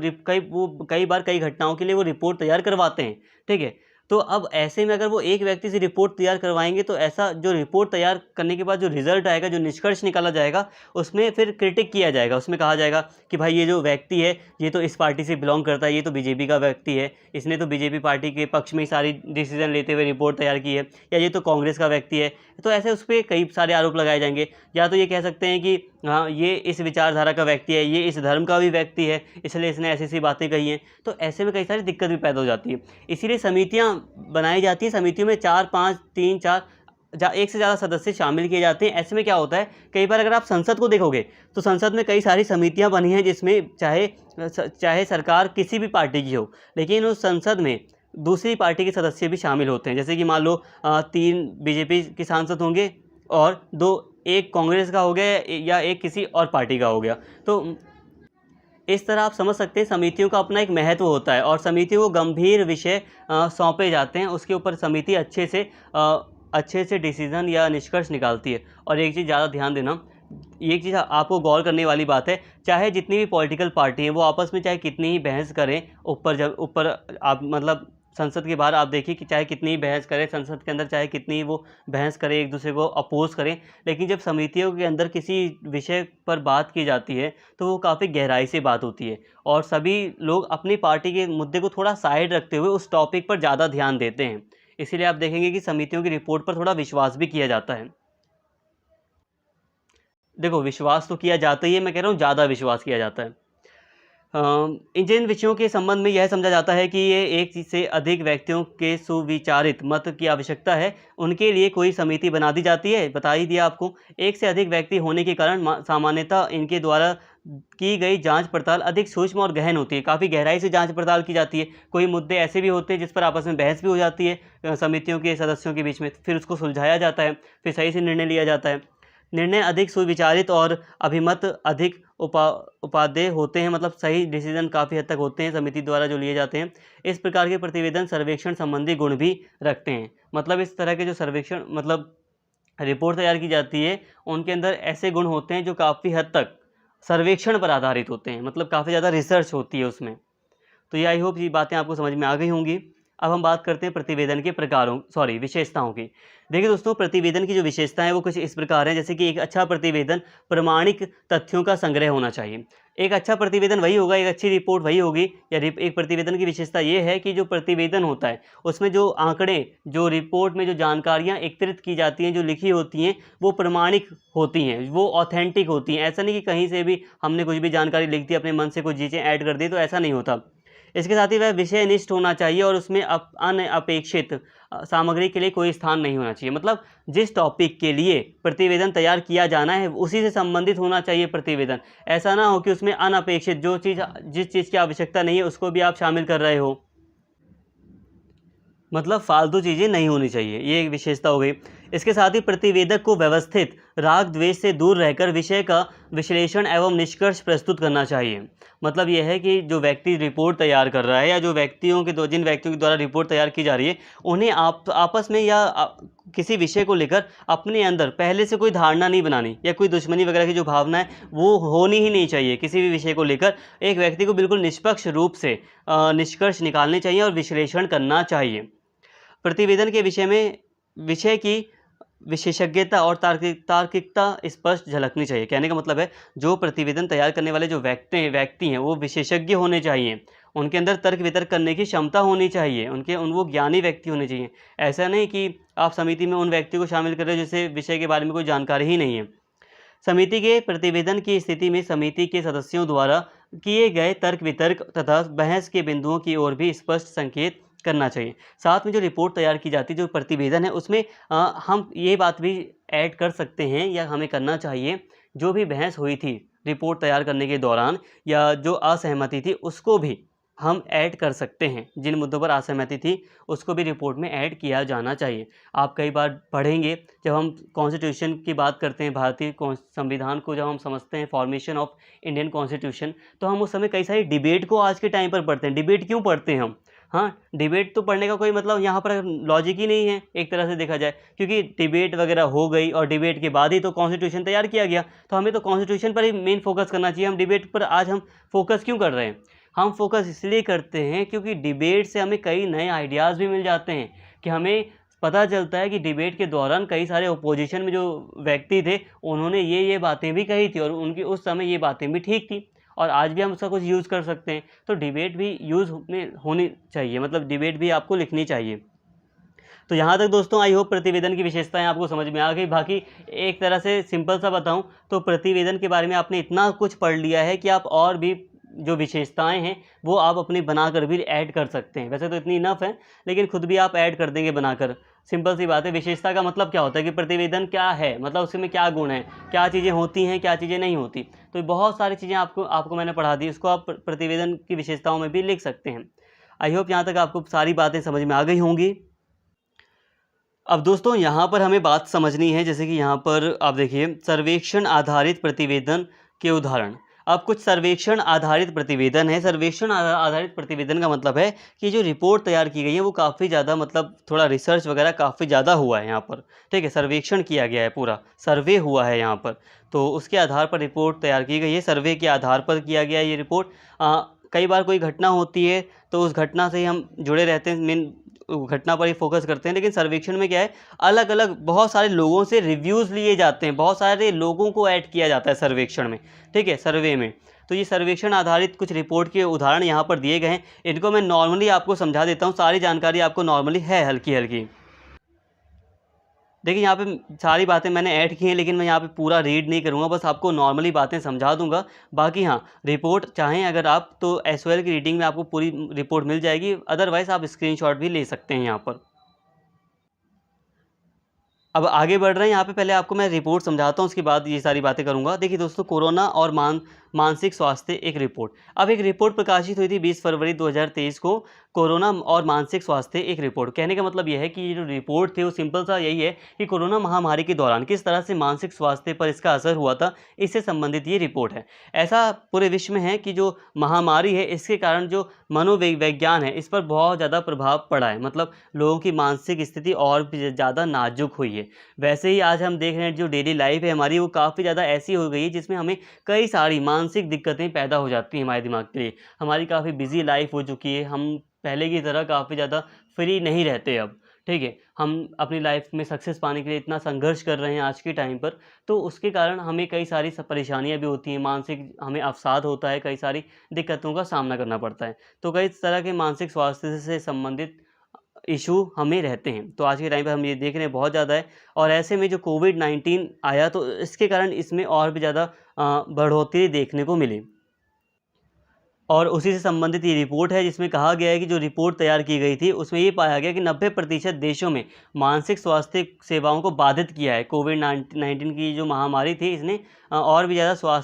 कई बार कई घटनाओं के लिए वो रिपोर्ट तैयार करवाते हैं। ठीक है, तो अब ऐसे में अगर वो एक व्यक्ति से रिपोर्ट तैयार करवाएंगे तो ऐसा जो रिपोर्ट तैयार करने के बाद जो रिजल्ट आएगा, जो निष्कर्ष निकाला जाएगा, उसमें फिर क्रिटिक किया जाएगा। उसमें कहा जाएगा कि भाई ये जो व्यक्ति है ये तो इस पार्टी से बिलोंग करता है, ये तो बीजेपी का व्यक्ति है, इसने तो बीजेपी पार्टी के पक्ष में ही सारी डिसीजन लेते हुए रिपोर्ट तैयार की है, या ये तो कांग्रेस का व्यक्ति है। तो ऐसे उस पर कई सारे आरोप लगाए जाएंगे। या तो ये कह सकते हैं कि हाँ ये इस विचारधारा का व्यक्ति है, ये इस धर्म का भी व्यक्ति है, इसलिए इसने ऐसी ऐसी बातें कही हैं। तो ऐसे में कई सारी दिक्कत भी पैदा हो जाती है। इसीलिए समितियां बनाई जाती हैं। समितियों में 4, 5, 3, 4 एक से ज़्यादा सदस्य शामिल किए जाते हैं। ऐसे में क्या होता है, कई बार अगर आप संसद को देखोगे तो संसद में कई सारी समितियां बनी हैं जिसमें चाहे सरकार किसी भी पार्टी की हो, लेकिन उस संसद में दूसरी पार्टी के सदस्य भी शामिल होते हैं। जैसे कि मान लो 3 बीजेपी के सांसद होंगे और 2 एक कांग्रेस का हो गया या एक किसी और पार्टी का हो गया। तो इस तरह आप समझ सकते हैं समितियों का अपना एक महत्व होता है और समितियों को गंभीर विषय सौंपे जाते हैं। उसके ऊपर समिति अच्छे से डिसीजन या निष्कर्ष निकालती है। और एक चीज़ ज़्यादा ध्यान देना, एक चीज़ आपको गौर करने वाली बात है, चाहे जितनी भी पॉलिटिकल पार्टी हैं वो आपस में चाहे कितनी ही बहस करें, ऊपर आप मतलब संसद के बाहर आप देखिए कि चाहे कितनी ही बहस करें, संसद के अंदर चाहे कितनी वो बहस करें, एक दूसरे को अपोज करें, लेकिन जब समितियों के अंदर किसी विषय पर बात की जाती है तो वो काफ़ी गहराई से बात होती है और सभी लोग अपनी पार्टी के मुद्दे को थोड़ा साइड रखते हुए उस टॉपिक पर ज़्यादा ध्यान देते हैं। इसीलिए आप देखेंगे कि समितियों की रिपोर्ट पर थोड़ा विश्वास भी किया जाता है। देखो, विश्वास तो किया जाता ही है, मैं कह रहा हूँ ज़्यादा विश्वास किया जाता है। जिन विषयों के संबंध में यह समझा जाता है कि ये एक से अधिक व्यक्तियों के सुविचारित मत की आवश्यकता है, उनके लिए कोई समिति बना दी जाती है। बता ही दिया आपको, एक से अधिक व्यक्ति होने के कारण सामान्यतः इनके द्वारा की गई जांच पड़ताल अधिक सूक्ष्म और गहन होती है। काफ़ी गहराई से जांच पड़ताल की जाती है। कोई मुद्दे ऐसे भी होते हैं जिस पर आपस में बहस भी हो जाती है समितियों के सदस्यों के बीच में, फिर उसको सुलझाया जाता है, फिर सही से निर्णय लिया जाता है। निर्णय अधिक सुविचारित और अभिमत अधिक उपादेय होते हैं, मतलब सही डिसीजन काफ़ी हद तक होते हैं समिति द्वारा जो लिए जाते हैं। इस प्रकार के प्रतिवेदन सर्वेक्षण संबंधी गुण भी रखते हैं। मतलब इस तरह के जो सर्वेक्षण मतलब रिपोर्ट तैयार की जाती है उनके अंदर ऐसे गुण होते हैं जो काफ़ी हद तक सर्वेक्षण पर आधारित होते हैं, मतलब काफ़ी ज़्यादा रिसर्च होती है उसमें। तो ये आई होप ये बातें आपको समझ में आ गई होंगी। अब हम बात करते हैं प्रतिवेदन के विशेषताओं की। देखिए दोस्तों, प्रतिवेदन की जो विशेषताएं हैं वो कुछ इस प्रकार हैं, जैसे कि एक अच्छा प्रतिवेदन प्रमाणिक तथ्यों का संग्रह होना चाहिए। एक अच्छा प्रतिवेदन वही होगा, एक अच्छी रिपोर्ट वही होगी, या एक प्रतिवेदन की विशेषता ये है कि जो प्रतिवेदन होता है उसमें जो आंकड़े, जो रिपोर्ट में जो जानकारियाँ एकत्रित की जाती हैं, जो लिखी होती हैं, वो प्रमाणिक होती हैं, वो ऑथेंटिक होती हैं। ऐसा नहीं कि कहीं से भी हमने कुछ भी जानकारी लिख दी, अपने मन से कुछ चीज़ें ऐड कर दी, तो ऐसा नहीं होता। इसके साथ ही वह विषयनिष्ठ होना चाहिए और उसमें अनअपेक्षित सामग्री के लिए कोई स्थान नहीं होना चाहिए। मतलब जिस टॉपिक के लिए प्रतिवेदन तैयार किया जाना है उसी से संबंधित होना चाहिए प्रतिवेदन। ऐसा ना हो कि उसमें अनअपेक्षित जिस चीज़ की आवश्यकता नहीं है उसको भी आप शामिल कर रहे हो, मतलब फालतू चीज़ें नहीं होनी चाहिए। ये एक विशेषता हो गई। इसके साथ ही प्रतिवेदक को व्यवस्थित, राग द्वेष से दूर रहकर विषय का विश्लेषण एवं निष्कर्ष प्रस्तुत करना चाहिए। मतलब यह है कि जो व्यक्ति रिपोर्ट तैयार कर रहा है या जिन व्यक्तियों के द्वारा रिपोर्ट तैयार की जा रही है, उन्हें आपस में या किसी विषय को लेकर अपने अंदर पहले से कोई धारणा नहीं बनानी, या कोई दुश्मनी वगैरह की जो भावना है वो होनी ही नहीं चाहिए। किसी भी विषय को लेकर एक व्यक्ति को बिल्कुल निष्पक्ष रूप से निष्कर्ष निकालने चाहिए और विश्लेषण करना चाहिए। प्रतिवेदन के विषय की विशेषज्ञता और तार्किकता स्पष्ट झलकनी चाहिए। कहने का मतलब है जो प्रतिवेदन तैयार करने वाले जो व्यक्ति हैं वो विशेषज्ञ होने चाहिए, उनके अंदर तर्क वितर्क करने की क्षमता होनी चाहिए, वो ज्ञानी व्यक्ति होने चाहिए। ऐसा नहीं कि आप समिति में उन व्यक्तियों को शामिल कर रहे हो जिसे विषय के बारे में कोई जानकारी ही नहीं है। समिति के प्रतिवेदन की स्थिति में समिति के सदस्यों द्वारा किए गए तर्क वितर्क तथा बहस के बिंदुओं की ओर भी स्पष्ट संकेत करना चाहिए। साथ में जो रिपोर्ट तैयार की जाती है, जो प्रतिवेदन है, उसमें हम ये बात भी ऐड कर सकते हैं या हमें करना चाहिए, जो भी बहस हुई थी रिपोर्ट तैयार करने के दौरान या जो असहमति थी उसको भी हम ऐड कर सकते हैं। जिन मुद्दों पर असहमति थी उसको भी रिपोर्ट में ऐड किया जाना चाहिए। आप कई बार पढ़ेंगे, जब हम कॉन्स्टिट्यूशन की बात करते हैं, भारतीय संविधान को जब हम समझते हैं, फॉर्मेशन ऑफ इंडियन कॉन्स्टिट्यूशन, तो हम उस समय कई सारी डिबेट को आज के टाइम पर पढ़ते हैं। डिबेट क्यों पढ़ते हैं हम? हाँ, डिबेट तो पढ़ने का कोई मतलब यहाँ पर लॉजिक ही नहीं है एक तरह से देखा जाए, क्योंकि डिबेट वगैरह हो गई और डिबेट के बाद ही तो कॉन्स्टिट्यूशन तैयार किया गया। तो हमें तो कॉन्स्टिट्यूशन पर ही मेन फोकस करना चाहिए। हम डिबेट पर आज हम फोकस क्यों कर रहे हैं? हम फोकस इसलिए करते हैं क्योंकि डिबेट से हमें कई नए आइडियाज़ भी मिल जाते हैं, कि हमें पता चलता है कि डिबेट के दौरान कई सारे ओपोजिशन में जो व्यक्ति थे उन्होंने ये बातें भी कही थी और उनकी उस समय ये बातें भी ठीक थी और आज भी हम उसका कुछ यूज़ कर सकते हैं। तो डिबेट भी यूज़ में होनी चाहिए, मतलब डिबेट भी आपको लिखनी चाहिए। तो यहाँ तक दोस्तों आई होप प्रतिवेदन की विशेषताएं आपको समझ में आ गई। बाकी एक तरह से सिंपल सा बताऊं तो प्रतिवेदन के बारे में आपने इतना कुछ पढ़ लिया है कि आप और भी जो विशेषताएं हैं वो आप अपनी बनाकर भी ऐड कर सकते हैं। वैसे तो इतनी इनफ है, लेकिन खुद भी आप ऐड कर देंगे बनाकर। सिंपल सी बात है। विशेषता का मतलब क्या होता है कि प्रतिवेदन क्या है, मतलब उसमें क्या गुण है, क्या चीज़ें होती हैं, क्या चीज़ें नहीं होती। तो बहुत सारी चीज़ें आपको मैंने पढ़ा दी, उसको आप प्रतिवेदन की विशेषताओं में भी लिख सकते हैं। आई होप यहाँ तक आपको सारी बातें समझ में आ गई होंगी। अब दोस्तों यहाँ पर हमें बात समझनी है, जैसे कि यहाँ पर आप देखिए सर्वेक्षण आधारित प्रतिवेदन के उदाहरण। अब कुछ सर्वेक्षण आधारित प्रतिवेदन है। सर्वेक्षण आधारित प्रतिवेदन का मतलब है कि जो रिपोर्ट तैयार की गई है वो काफ़ी ज़्यादा, मतलब थोड़ा रिसर्च वगैरह काफ़ी ज़्यादा हुआ है यहाँ पर, ठीक है। सर्वेक्षण किया गया है, पूरा सर्वे हुआ है यहाँ पर, तो उसके आधार पर रिपोर्ट तैयार की गई है। सर्वे के आधार पर किया गया है ये रिपोर्ट। कई बार कोई घटना होती है तो उस घटना से ही हम जुड़े रहते हैं, मेन घटना पर ही फोकस करते हैं। लेकिन सर्वेक्षण में क्या है, अलग अलग बहुत सारे लोगों से रिव्यूज़ लिए जाते हैं, बहुत सारे लोगों को ऐड किया जाता है सर्वेक्षण में, ठीक है, सर्वे में। तो ये सर्वेक्षण आधारित कुछ रिपोर्ट के उदाहरण यहाँ पर दिए गए हैं। इनको मैं नॉर्मली आपको समझा देता हूँ, सारी जानकारी आपको नॉर्मली है हल्की हल्की। देखिए यहाँ पे सारी बातें मैंने ऐड की हैं, लेकिन मैं यहाँ पे पूरा रीड नहीं करूँगा, बस आपको नॉर्मली बातें समझा दूंगा। बाकी हाँ, रिपोर्ट चाहें अगर आप तो SOL की रीडिंग में आपको पूरी रिपोर्ट मिल जाएगी, अदरवाइज़ आप स्क्रीनशॉट भी ले सकते हैं यहाँ पर। अब आगे बढ़ रहे हैं यहाँ पे, पहले आपको मैं रिपोर्ट समझाता हूँ, उसके बाद ये सारी बातें करूँगा। देखिए दोस्तों, कोरोना और मानसिक स्वास्थ्य एक रिपोर्ट। अब एक रिपोर्ट प्रकाशित हुई थी 20 फरवरी 2023 को। कोरोना और मानसिक स्वास्थ्य एक रिपोर्ट। कहने का मतलब यह है कि ये जो रिपोर्ट थी वो सिंपल सा यही है कि कोरोना महामारी के दौरान किस तरह से मानसिक स्वास्थ्य पर इसका असर हुआ था, इससे संबंधित ये रिपोर्ट है। ऐसा पूरे विश्व में है कि जो महामारी है इसके कारण जो मनोविज्ञान है इस पर बहुत ज़्यादा प्रभाव पड़ा है, मतलब लोगों की मानसिक स्थिति और भी ज़्यादा नाजुक हुई है। वैसे ही आज हम देख रहे हैं जो डेली लाइफ है हमारी वो काफ़ी ज़्यादा ऐसी हो गई है जिसमें हमें कई सारी मानसिक दिक्कतें पैदा हो जाती हैं हमारे दिमाग के लिए। हमारी काफ़ी बिजी लाइफ हो चुकी है, हम पहले की तरह काफ़ी ज़्यादा फ्री नहीं रहते अब, ठीक है। हम अपनी लाइफ में सक्सेस पाने के लिए इतना संघर्ष कर रहे हैं आज के टाइम पर, तो उसके कारण हमें कई सारी परेशानियां भी होती हैं, मानसिक हमें अवसाद होता है, कई सारी दिक्कतों का सामना करना पड़ता है। तो कई तरह के मानसिक स्वास्थ्य से संबंधित इशू हमें रहते हैं। तो आज के टाइम पर हम ये देख रहे हैं बहुत ज़्यादा है, और ऐसे में जो कोविड-19 आया तो इसके कारण इसमें और भी ज़्यादा बढ़ोतरी देखने को मिली। और उसी से संबंधित ये रिपोर्ट है जिसमें कहा गया है कि जो रिपोर्ट तैयार की गई थी उसमें ये पाया गया कि 90% देशों में मानसिक स्वास्थ्य सेवाओं को बाधित किया है। कोविड-19 की जो महामारी थी इसने और भी ज़्यादा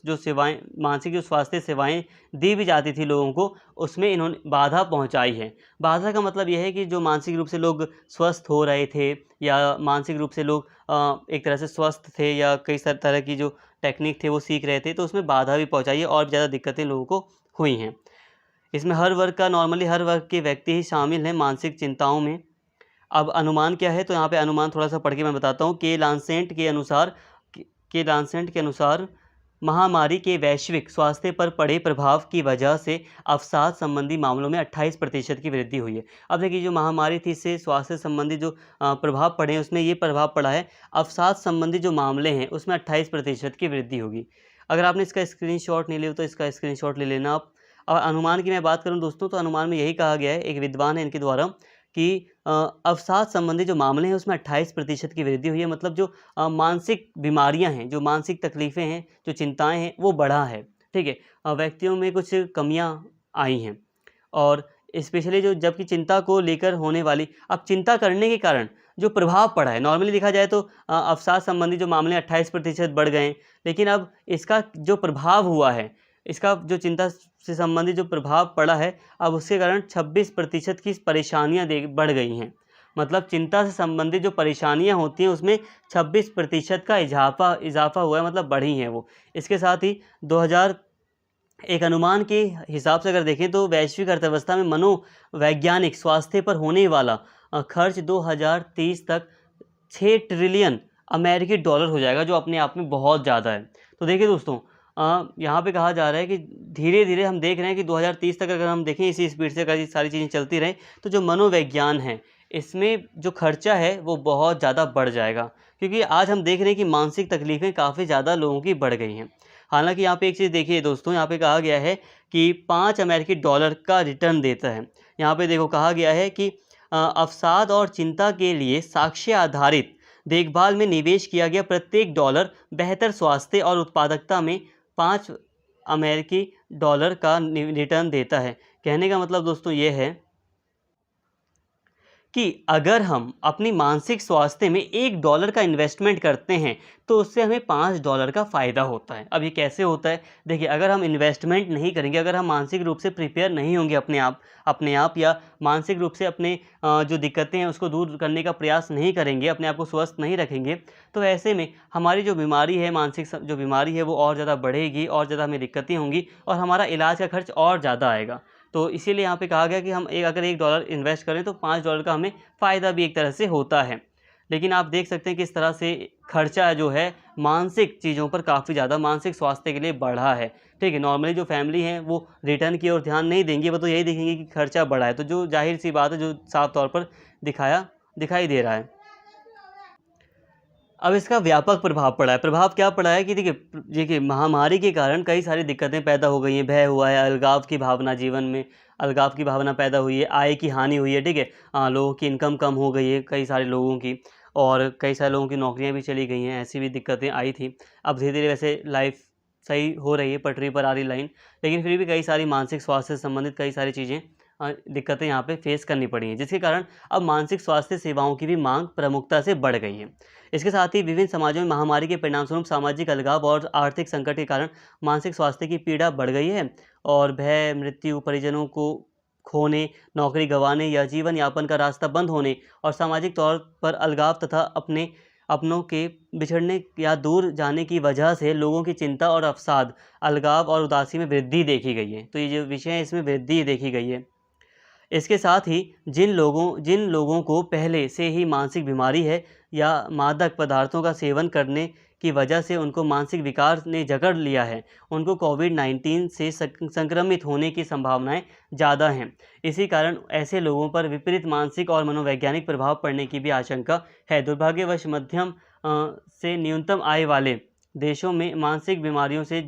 जो सेवाएं, मानसिक जो स्वास्थ्य सेवाएं दी भी जाती थी लोगों को, उसमें इन्होंने बाधा पहुंचाई है। बाधा का मतलब यह है कि जो मानसिक रूप से लोग स्वस्थ हो रहे थे या मानसिक रूप से लोग एक तरह से स्वस्थ थे या कई तरह की जो टेक्निक थे वो सीख रहे थे, तो उसमें बाधा भी पहुंचाई है और भी ज़्यादा दिक्कतें लोगों को हुई हैं। इसमें नॉर्मली हर वर्ग के व्यक्ति ही शामिल हैं मानसिक चिंताओं में। अब अनुमान क्या है, तो यहाँ पे अनुमान थोड़ा सा पढ़ के मैं बताता हूँ। के लांसेंट के अनुसार महामारी के वैश्विक स्वास्थ्य पर पड़े प्रभाव की वजह से अवसाद संबंधी मामलों में 28% की वृद्धि हुई है। अब देखिए जो महामारी थी इससे स्वास्थ्य संबंधी जो प्रभाव पड़े हैं उसमें ये प्रभाव पड़ा है, अवसाद संबंधी जो मामले हैं उसमें 28% की वृद्धि होगी। अगर आपने इसका स्क्रीनशॉट नहीं लिया तो इसका स्क्रीनशॉट ले लेना आप। और अनुमान की मैं बात करूं दोस्तों, तो अनुमान में यही कहा गया है, एक विद्वान है इनके द्वारा, कि अवसाद संबंधी जो मामले हैं उसमें 28% की वृद्धि हुई है। मतलब जो मानसिक बीमारियां हैं, जो मानसिक तकलीफ़ें हैं, जो चिंताएं हैं वो बढ़ा है, ठीक है। व्यक्तियों में कुछ कमियां आई हैं, और स्पेशली जो जबकि चिंता को लेकर होने वाली, अब चिंता करने के कारण जो प्रभाव पड़ा है, नॉर्मली देखा जाए तो अवसाद संबंधी जो मामले 28% बढ़ गए हैं, लेकिन अब इसका जो प्रभाव हुआ है, इसका जो चिंता से संबंधित जो प्रभाव पड़ा है, अब उसके कारण 26% की परेशानियां बढ़ गई हैं। मतलब चिंता से संबंधित जो परेशानियां होती हैं उसमें 26% का इजाफा हुआ है, मतलब बढ़ी हैं वो। इसके साथ ही 2000 एक अनुमान के हिसाब से अगर देखें तो वैश्विक अर्थव्यवस्था में मनोवैज्ञानिक स्वास्थ्य पर होने वाला खर्च 2030 तक 6 ट्रिलियन अमेरिकी डॉलर हो जाएगा, जो अपने आप में बहुत ज़्यादा है। तो देखिए दोस्तों, यहाँ पे कहा जा रहा है कि धीरे धीरे हम देख रहे हैं कि 2030 तक अगर हम देखें इसी स्पीड से अगर सारी चीज़ें चलती रहें तो जो मनोविज्ञान है इसमें जो खर्चा है वो बहुत ज़्यादा बढ़ जाएगा, क्योंकि आज हम देख रहे हैं कि मानसिक तकलीफ़ें काफ़ी ज़्यादा लोगों की बढ़ गई हैं। हालांकि यहाँ पे एक चीज़ देखिए दोस्तों, यहाँ पे कहा गया है कि 5 अमेरिकी डॉलर का रिटर्न देता है। यहाँ पे देखो कहा गया है कि अवसाद और चिंता के लिए साक्ष्य आधारित देखभाल में निवेश किया गया प्रत्येक डॉलर बेहतर स्वास्थ्य और उत्पादकता में 5 अमेरिकी डॉलर का रिटर्न देता है। कहने का मतलब दोस्तों ये है कि अगर हम अपनी मानसिक स्वास्थ्य में $1 का इन्वेस्टमेंट करते हैं तो उससे हमें $5 का फ़ायदा होता है। अब ये कैसे होता है? देखिए, अगर हम इन्वेस्टमेंट नहीं करेंगे, अगर हम मानसिक रूप से प्रिपेयर नहीं होंगे अपने आप या मानसिक रूप से अपने जो दिक्कतें हैं उसको दूर करने का प्रयास नहीं करेंगे, अपने आप को स्वस्थ नहीं रखेंगे, तो ऐसे में हमारी जो बीमारी है, मानसिक जो बीमारी है वो और ज़्यादा बढ़ेगी, और ज़्यादा हमें दिक्कतें होंगी और हमारा इलाज का खर्च और ज़्यादा आएगा। तो इसीलिए यहाँ पे कहा गया कि हम अगर $1 इन्वेस्ट करें तो $5 का हमें फ़ायदा भी एक तरह से होता है। लेकिन आप देख सकते हैं किस तरह से खर्चा जो है मानसिक चीज़ों पर काफ़ी ज़्यादा मानसिक स्वास्थ्य के लिए बढ़ा है, ठीक है। नॉर्मली जो फैमिली है वो रिटर्न की ओर ध्यान नहीं देंगी, वो तो यही देखेंगे कि खर्चा बढ़ा है, तो जो जाहिर सी बात है, जो साफ तौर पर दिखाई दे रहा है। अब इसका व्यापक प्रभाव पड़ा है। प्रभाव क्या पड़ा है कि देखिए महामारी के कारण कई सारी दिक्कतें पैदा हो गई हैं। भय हुआ है, अलगाव की भावना, जीवन में अलगाव की भावना पैदा हुई है, आय की हानि हुई है, ठीक है। लोगों की इनकम कम हो गई है कई सारे लोगों की, और कई सारे लोगों की नौकरियां भी चली गई हैं, ऐसी भी दिक्कतें आई थी। अब धीरे धीरे वैसे लाइफ सही हो रही है, पटरी पर आ रही लाइन, लेकिन फिर भी कई सारी मानसिक स्वास्थ्य से संबंधित कई सारी चीज़ें दिक्कतें यहाँ पे फेस करनी पड़ी हैं, जिसके कारण अब मानसिक स्वास्थ्य सेवाओं की भी मांग प्रमुखता से बढ़ गई है। इसके साथ ही विभिन्न समाजों में महामारी के परिणामस्वरूप सामाजिक अलगाव और आर्थिक संकट के कारण मानसिक स्वास्थ्य की पीड़ा बढ़ गई है, और भय, मृत्यु, परिजनों को खोने, नौकरी गंवाने या जीवन यापन का रास्ता बंद होने और सामाजिक तौर पर अलगाव तथा अपनों के बिछड़ने या दूर जाने की वजह से लोगों की चिंता और अवसाद, अलगाव और उदासी में वृद्धि देखी गई है। तो ये जो विषय है इसमें वृद्धि देखी गई है। इसके साथ ही जिन लोगों को पहले से ही मानसिक बीमारी है या मादक पदार्थों का सेवन करने की वजह से उनको मानसिक विकार ने जकड़ लिया है, उनको कोविड-19 से संक्रमित होने की संभावनाएं ज़्यादा हैं। इसी कारण ऐसे लोगों पर विपरीत मानसिक और मनोवैज्ञानिक प्रभाव पड़ने की भी आशंका है। दुर्भाग्यवश मध्यम से न्यूनतम आय वाले देशों में मानसिक बीमारियों से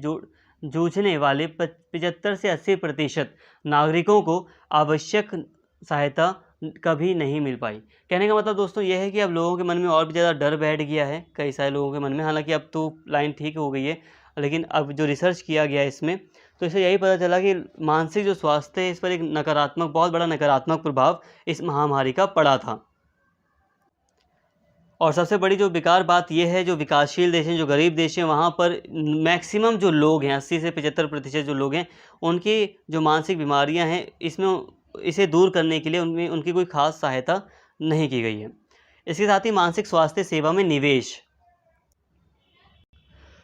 जूझने वाले 75 से 80% नागरिकों को आवश्यक सहायता कभी नहीं मिल पाई। कहने का मतलब दोस्तों यह है कि अब लोगों के मन में और भी ज़्यादा डर बैठ गया है, कई सारे लोगों के मन में। हालांकि अब तो लाइन ठीक हो गई है, लेकिन अब जो रिसर्च किया गया है इसमें, तो इससे यही पता चला कि मानसिक जो स्वास्थ्य है इस पर एक बहुत बड़ा नकारात्मक प्रभाव इस महामारी का पड़ा था। और सबसे बड़ी जो बेकार बात यह है, जो विकासशील देश हैं, जो गरीब देश हैं, वहाँ पर मैक्सिमम जो लोग हैं 80 से 75% जो लोग हैं, उनकी जो मानसिक बीमारियाँ हैं इसे दूर करने के लिए उनकी कोई ख़ास सहायता नहीं की गई है। इसके साथ ही मानसिक स्वास्थ्य सेवा में निवेश।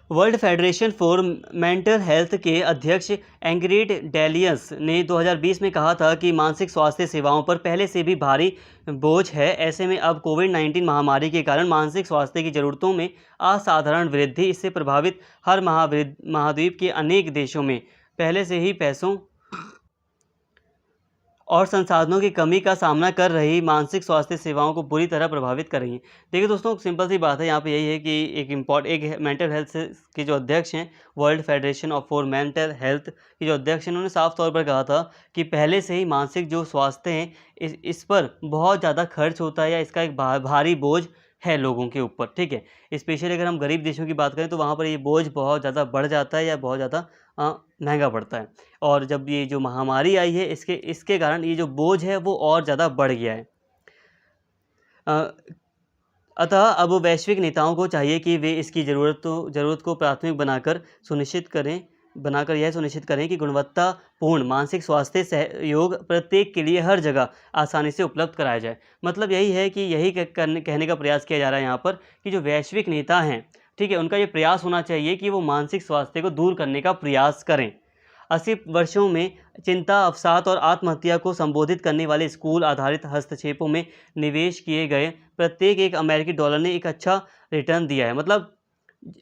World federation for mental health के अध्यक्ष एंग्रिड डेलियस ने 2020 में कहा था कि मानसिक स्वास्थ्य सेवाओं पर पहले से भी भारी बोझ है। ऐसे में अब कोविड-19 महामारी के कारण मानसिक स्वास्थ्य की ज़रूरतों में असाधारण वृद्धि, इससे प्रभावित हर महाद्वीप के अनेक देशों में पहले से ही पैसों और संसाधनों की कमी का सामना कर रही मानसिक स्वास्थ्य सेवाओं को बुरी तरह प्रभावित कर रही हैं। देखिए दोस्तों, सिंपल सी बात है यहाँ पे यही है कि एक मेंटल हेल्थ के जो अध्यक्ष हैं, world federation for mental health के जो अध्यक्ष हैं, उन्होंने साफ तौर पर कहा था कि पहले से ही मानसिक जो स्वास्थ्य हैं इस पर बहुत ज़्यादा खर्च होता है या इसका एक भारी बोझ है लोगों के ऊपर। ठीक है, स्पेशली अगर हम गरीब देशों की बात करें तो वहाँ पर ये बोझ बहुत ज़्यादा बढ़ जाता है या बहुत ज़्यादा महंगा पड़ता है। और जब ये जो महामारी आई है इसके कारण ये जो बोझ है वो और ज़्यादा बढ़ गया है। अतः अब वैश्विक नेताओं को चाहिए कि वे इसकी ज़रूरत को प्राथमिक बनाकर यह सुनिश्चित करें कि गुणवत्तापूर्ण मानसिक स्वास्थ्य सहयोग प्रत्येक के लिए हर जगह आसानी से उपलब्ध कराया जाए। मतलब यही है कि यही कहने का प्रयास किया जा रहा है यहाँ पर कि जो वैश्विक नेता हैं, ठीक है, उनका ये प्रयास होना चाहिए कि वो मानसिक स्वास्थ्य को दूर करने का प्रयास करें। 80 वर्षों में चिंता, अवसाद और आत्महत्या को संबोधित करने वाले स्कूल आधारित हस्तक्षेपों में निवेश किए गए प्रत्येक एक अमेरिकी डॉलर ने एक अच्छा रिटर्न दिया है। मतलब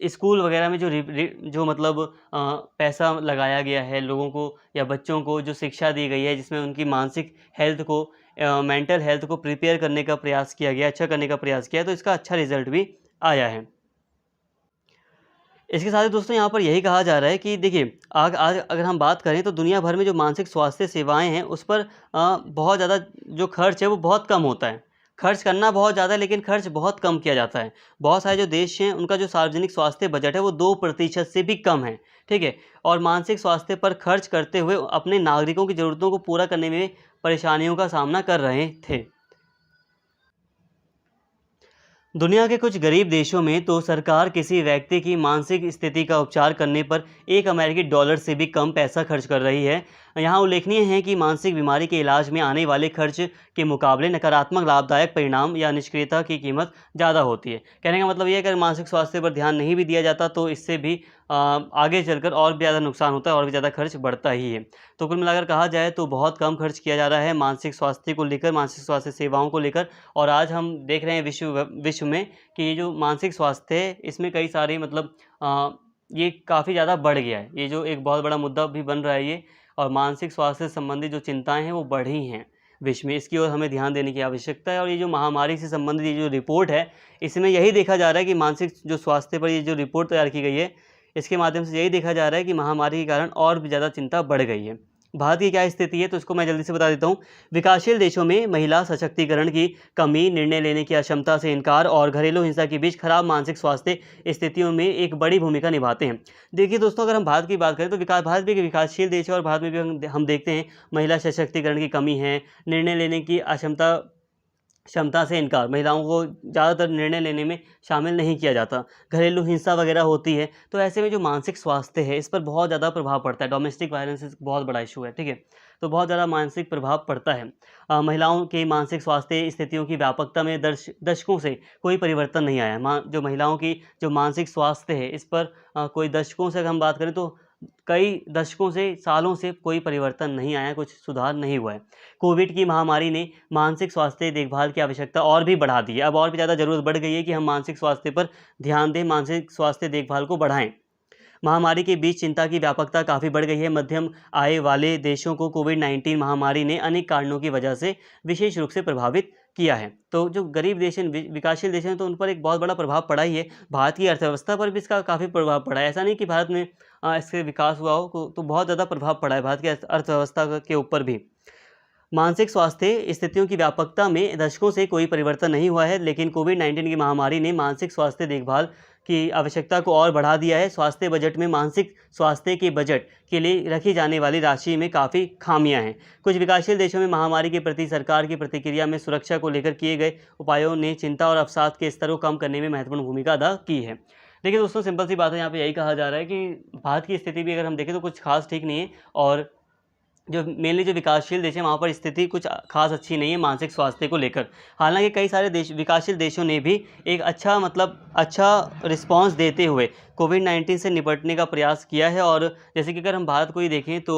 स्कूल वगैरह में जो पैसा लगाया गया है लोगों को या बच्चों को, जो शिक्षा दी गई है जिसमें उनकी मानसिक हेल्थ को, मेंटल हेल्थ को प्रिपेयर करने का प्रयास किया गया, अच्छा करने का प्रयास किया, तो इसका अच्छा रिजल्ट भी आया है। इसके साथ ही दोस्तों यहाँ पर यही कहा जा रहा है कि देखिए आज अगर हम बात करें तो दुनिया भर में जो मानसिक स्वास्थ्य सेवाएं हैं उस पर बहुत ज़्यादा जो खर्च है वो बहुत कम होता है। खर्च करना बहुत ज़्यादा है लेकिन खर्च बहुत कम किया जाता है। बहुत सारे जो देश हैं उनका जो सार्वजनिक स्वास्थ्य बजट है वो 2% से भी कम है। ठीक है, और मानसिक स्वास्थ्य पर खर्च करते हुए अपने नागरिकों की ज़रूरतों को पूरा करने में परेशानियों का सामना कर रहे थे। दुनिया के कुछ गरीब देशों में तो सरकार किसी व्यक्ति की मानसिक स्थिति का उपचार करने पर एक अमेरिकी डॉलर से भी कम पैसा खर्च कर रही है। यहाँ उल्लेखनीय है कि मानसिक बीमारी के इलाज में आने वाले खर्च के मुकाबले नकारात्मक लाभदायक परिणाम या निष्क्रियता की कीमत ज़्यादा होती है। कहने का मतलब ये है कि अगर मानसिक स्वास्थ्य पर ध्यान नहीं भी दिया जाता तो इससे भी आगे चलकर और भी ज़्यादा नुकसान होता है और भी ज़्यादा खर्च बढ़ता ही है। तो कुल मिलाकर कहा जाए तो बहुत कम खर्च किया जा रहा है मानसिक स्वास्थ्य को लेकर, मानसिक स्वास्थ्य सेवाओं को लेकर। और आज हम देख रहे हैं विश्व में कि ये जो मानसिक स्वास्थ्य है इसमें कई सारे ये काफ़ी ज़्यादा बढ़ गया है। ये जो एक बहुत बड़ा मुद्दा भी बन रहा है ये, और मानसिक स्वास्थ्य से संबंधित जो चिंताएं हैं वो बढ़ी हैं विश्व में। इसकी ओर हमें ध्यान देने की आवश्यकता है। और ये जो महामारी से संबंधित ये जो रिपोर्ट है इसमें यही देखा जा रहा है कि मानसिक जो स्वास्थ्य पर ये जो रिपोर्ट तैयार की गई है इसके माध्यम से यही देखा जा रहा है कि महामारी के कारण और भी ज़्यादा चिंता बढ़ गई है। भारत की क्या स्थिति है तो इसको मैं जल्दी से बता देता हूँ। विकासशील देशों में महिला सशक्तिकरण की कमी, निर्णय लेने की अक्षमता से इनकार और घरेलू हिंसा के बीच खराब मानसिक स्वास्थ्य स्थितियों में एक बड़ी भूमिका निभाते हैं। देखिए दोस्तों, अगर हम भारत की बात करें तो भारत भी एक विकासशील देश है और भारत में भी हम देखते हैं महिला सशक्तिकरण की कमी है, निर्णय लेने की अक्षमता क्षमता से इनकार, महिलाओं को ज़्यादातर निर्णय लेने में शामिल नहीं किया जाता, घरेलू हिंसा वगैरह होती है। तो ऐसे में जो मानसिक स्वास्थ्य है इस पर बहुत ज़्यादा प्रभाव पड़ता है। डोमेस्टिक वायलेंस एक बहुत बड़ा इशू है, ठीक है। तो बहुत ज़्यादा मानसिक प्रभाव पड़ता है। महिलाओं के मानसिक स्वास्थ्य स्थितियों की व्यापकता में दशकों से कोई परिवर्तन नहीं आया। जो महिलाओं की जो मानसिक स्वास्थ्य है इस पर कोई दशकों से अगर हम बात करें तो कई दशकों से, सालों से कोई परिवर्तन नहीं आया, कुछ सुधार नहीं हुआ है। कोविड की महामारी ने मानसिक स्वास्थ्य देखभाल की आवश्यकता और भी बढ़ा दी है। अब और भी ज़्यादा ज़रूरत बढ़ गई है कि हम मानसिक स्वास्थ्य पर ध्यान दें, मानसिक स्वास्थ्य देखभाल को बढ़ाएं। महामारी के बीच चिंता की व्यापकता काफ़ी बढ़ गई है। मध्यम आय वाले देशों को कोविड-19 महामारी ने अनेक कारणों की वजह से विशेष रूप से प्रभावित किया है। तो जो गरीब देश हैं, विकासशील देश हैं, तो उन पर एक बहुत बड़ा प्रभाव पड़ा ही है। भारत की अर्थव्यवस्था पर भी इसका काफ़ी प्रभाव पड़ा है। ऐसा नहीं कि भारत में इससे विकास हुआ हो, तो बहुत ज़्यादा प्रभाव पड़ा है भारत की अर्थव्यवस्था के ऊपर भी। मानसिक स्वास्थ्य स्थितियों की व्यापकता में दशकों से कोई परिवर्तन नहीं हुआ है, लेकिन कोविड-19 की महामारी ने मानसिक स्वास्थ्य देखभाल की आवश्यकता को और बढ़ा दिया है। स्वास्थ्य बजट में मानसिक स्वास्थ्य के बजट के लिए रखी जाने वाली राशि में काफ़ी खामियां हैं। कुछ विकासशील देशों में महामारी के प्रति सरकार की प्रतिक्रिया में सुरक्षा को लेकर किए गए उपायों ने चिंता और अवसाद के स्तर को कम करने में महत्वपूर्ण भूमिका अदा की है। देखिए दोस्तों, सिंपल सी बात है, यहाँ पे यही कहा जा रहा है कि भारत की स्थिति भी अगर हम देखें तो कुछ खास ठीक नहीं है, और जो मेनली जो विकासशील देश हैं वहाँ पर स्थिति कुछ खास अच्छी नहीं है मानसिक स्वास्थ्य को लेकर। हालांकि कई सारे विकासशील देशों ने भी एक अच्छा रिस्पांस देते हुए कोविड-19 से निपटने का प्रयास किया है। और जैसे कि अगर हम भारत को ही देखें तो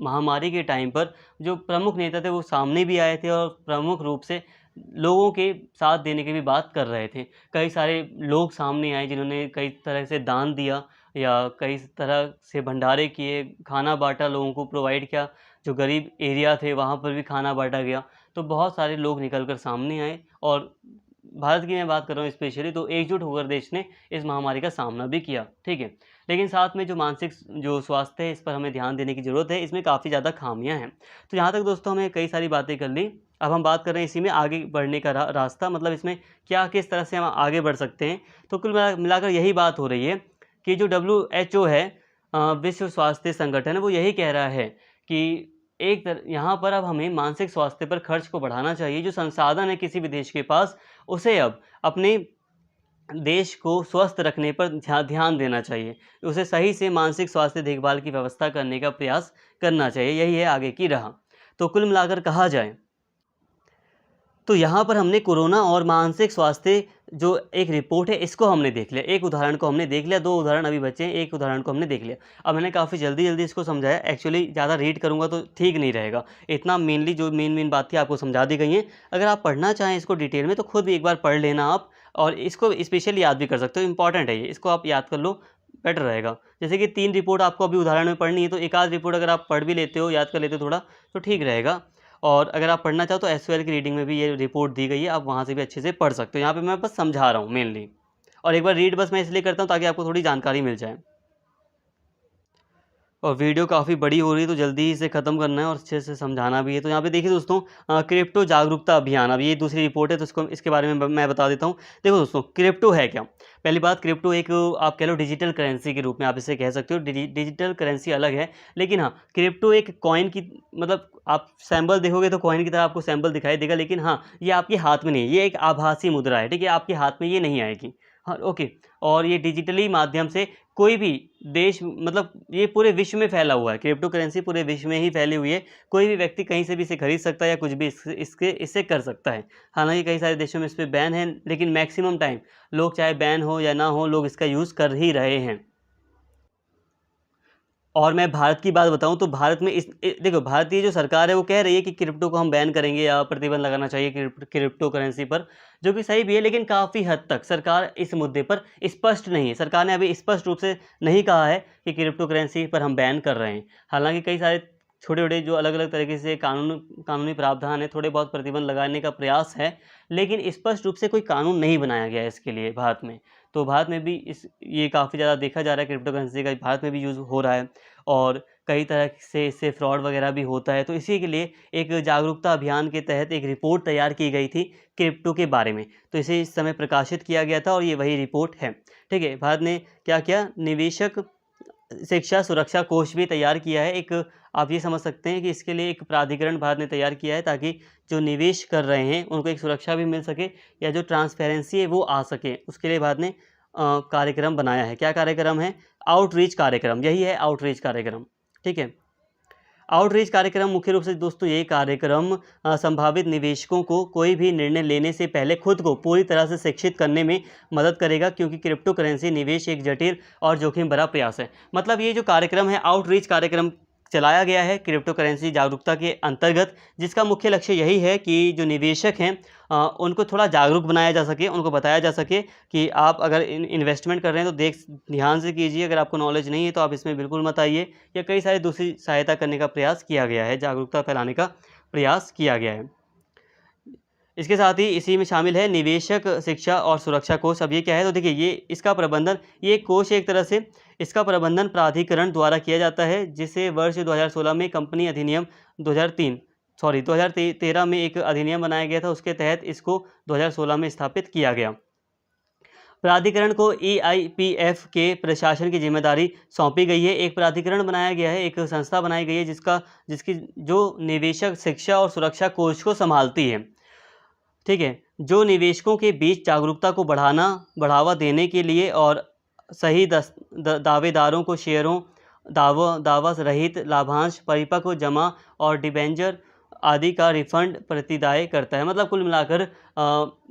महामारी के टाइम पर जो प्रमुख नेता थे वो सामने भी आए थे और प्रमुख रूप से लोगों के साथ देने की भी बात कर रहे थे। कई सारे लोग सामने आए जिन्होंने कई तरह से दान दिया या कई तरह से भंडारे किए, खाना बाँटा, लोगों को प्रोवाइड किया। जो गरीब एरिया थे वहाँ पर भी खाना बाँटा गया। तो बहुत सारे लोग निकल कर सामने आए, और भारत की मैं बात कर रहा हूँ स्पेशली, तो एकजुट होकर देश ने इस महामारी का सामना भी किया, ठीक है। लेकिन साथ में जो मानसिक जो स्वास्थ्य है इस पर हमें ध्यान देने की ज़रूरत है, इसमें काफ़ी ज़्यादा खामियां हैं। तो यहाँ तक दोस्तों हमने कई सारी बातें कर ली। अब हम बात कर रहे हैं इसी में आगे बढ़ने का रास्ता, मतलब इसमें क्या किस तरह से हम आगे बढ़ सकते हैं। तो कुल मिलाकर यही बात हो रही है कि जो WHO है, विश्व स्वास्थ्य संगठन है, वो यही कह रहा है कि यहाँ पर अब हमें मानसिक स्वास्थ्य पर खर्च को बढ़ाना चाहिए। जो संसाधन है किसी भी देश के पास, उसे अब अपने देश को स्वस्थ रखने पर ध्यान देना चाहिए। उसे सही से मानसिक स्वास्थ्य देखभाल की व्यवस्था करने का प्रयास करना चाहिए। यही है आगे की राह। तो कुल मिलाकर कहा जाए तो यहाँ पर हमने कोरोना और मानसिक स्वास्थ्य जो एक रिपोर्ट है इसको हमने देख लिया, एक उदाहरण को हमने देख लिया, 2 उदाहरण अभी बचे हैं, एक उदाहरण को हमने देख लिया। अब मैंने काफ़ी जल्दी इसको समझाया, एक्चुअली ज़्यादा रीड करूँगा तो ठीक नहीं रहेगा। इतना मेनली जो मेन बात थी आपको समझा दी गई है। अगर आप पढ़ना चाहें इसको डिटेल में तो खुद भी एक बार पढ़ लेना आप, और इसको स्पेशली याद भी कर सकते हो, इंपॉर्टेंट है ये, इसको आप याद कर लो, बेटर रहेगा। जैसे कि 3 रिपोर्ट आपको अभी उदाहरण में पढ़नी है, तो एक आध रिपोर्ट अगर आप पढ़ भी लेते हो, याद कर लेते हो थोड़ा, तो ठीक रहेगा। और अगर आप पढ़ना चाहो तो SQL की रीडिंग में भी ये रिपोर्ट दी गई है, आप वहाँ से भी अच्छे से पढ़ सकते हो। यहाँ पे मैं बस समझा रहा हूँ मेनली, और एक बार रीड बस मैं इसलिए करता हूँ ताकि आपको थोड़ी जानकारी मिल जाए। और वीडियो काफ़ी बड़ी हो रही है तो जल्दी ही इसे ख़त्म करना है और अच्छे से समझाना भी है। तो यहाँ पे देखिए दोस्तों, क्रिप्टो जागरूकता अभियान, अब ये दूसरी रिपोर्ट है तो इसके बारे में मैं बता देता हूँ। देखो दोस्तों, क्रिप्टो है क्या? पहली बात, क्रिप्टो एक आप कह लो डिजिटल करेंसी के रूप में आप इसे कह सकते हो। डिजिटल करेंसी अलग है, लेकिन हाँ, क्रिप्टो एक कॉइन की, मतलब आप सैम्बल देखोगे तो कॉइन की तरह आपको सैम्बल दिखाई देगा, लेकिन हाँ, ये आपके हाथ में नहीं है, ये एक आभासी मुद्रा है, ठीक है। आपके हाथ में ये नहीं आएगी, हाँ, ओके। और ये डिजिटली माध्यम से कोई भी देश, मतलब ये पूरे विश्व में फैला हुआ है, क्रिप्टो करेंसी पूरे विश्व में ही फैली हुई है। कोई भी व्यक्ति कहीं से भी इसे खरीद सकता है या कुछ भी इससे कर सकता है। हालांकि कई सारे देशों में इस पर बैन है, लेकिन मैक्सिमम टाइम लोग, चाहे बैन हो या ना हो, लोग इसका यूज़ कर ही रहे हैं। और मैं भारत की बात बताऊं तो भारत में देखो, भारतीय जो सरकार है वो कह रही है कि क्रिप्टो को हम बैन करेंगे या प्रतिबंध लगाना चाहिए क्रिप्टो करेंसी पर, जो कि सही भी है, लेकिन काफ़ी हद तक सरकार इस मुद्दे पर स्पष्ट नहीं है। सरकार ने अभी स्पष्ट रूप से नहीं कहा है कि क्रिप्टो करेंसी पर हम बैन कर रहे हैं। हालांकि कई सारे छोटे छोटे जो अलग अलग तरीके से कानूनी प्रावधान है, थोड़े बहुत प्रतिबंध लगाने का प्रयास है, लेकिन स्पष्ट रूप से कोई कानून नहीं बनाया गया है इसके लिए भारत में। तो भारत में भी ये काफ़ी ज़्यादा देखा जा रहा है, क्रिप्टो करेंसी का भारत में भी यूज़ हो रहा है, और कई तरह से इससे फ्रॉड वगैरह भी होता है। तो इसी के लिए एक जागरूकता अभियान के तहत एक रिपोर्ट तैयार की गई थी क्रिप्टो के बारे में, तो इसे इस समय प्रकाशित किया गया था और ये वही रिपोर्ट है, ठीक है। भारत ने क्या किया, निवेशक शिक्षा सुरक्षा कोष भी तैयार किया है। एक आप ये समझ सकते हैं कि इसके लिए एक प्राधिकरण भारत ने तैयार किया है, ताकि जो निवेश कर रहे हैं उनको एक सुरक्षा भी मिल सके, या जो ट्रांसपेरेंसी है वो आ सके। उसके लिए भारत ने कार्यक्रम बनाया है। क्या कार्यक्रम है? आउटरीच कार्यक्रम, यही है आउटरीच कार्यक्रम। ठीक है, आउटरीच कार्यक्रम मुख्य रूप से दोस्तों ये कार्यक्रम संभावित निवेशकों को कोई भी निर्णय लेने से पहले खुद को पूरी तरह से शिक्षित करने में मदद करेगा, क्योंकि क्रिप्टो करेंसी निवेश एक जटिल और जोखिम भरा प्रयास है। मतलब ये जो कार्यक्रम है, आउटरीच कार्यक्रम चलाया गया है क्रिप्टो करेंसी जागरूकता के अंतर्गत, जिसका मुख्य लक्ष्य यही है कि जो निवेशक हैं उनको थोड़ा जागरूक बनाया जा सके, उनको बताया जा सके कि आप अगर इन्वेस्टमेंट कर रहे हैं तो ध्यान से कीजिए। अगर आपको नॉलेज नहीं है तो आप इसमें बिल्कुल मत आइए। या कई सारी दूसरी सहायता करने का प्रयास किया गया है, जागरूकता फैलाने का प्रयास किया गया है। इसके साथ ही इसी में शामिल है निवेशक शिक्षा और सुरक्षा कोष। अब ये क्या है? तो देखिए, ये इसका प्रबंधन, ये कोष एक तरह से इसका प्रबंधन प्राधिकरण द्वारा किया जाता है, जिसे वर्ष 2016 में कंपनी अधिनियम 2013 में एक अधिनियम बनाया गया था। उसके तहत इसको 2016 में स्थापित किया गया। प्राधिकरण को EIPF के प्रशासन की जिम्मेदारी सौंपी गई है। एक प्राधिकरण बनाया गया है, एक संस्था बनाई गई है जिसकी जो निवेशक शिक्षा और सुरक्षा कोष को संभालती है। ठीक है, जो निवेशकों के बीच जागरूकता को बढ़ावा देने के लिए और सही दावेदारों को शेयरों, दावा रहित लाभांश, परिपक्व जमा और डिबेंचर आदि का रिफंड प्रतिदाय करता है। मतलब कुल मिलाकर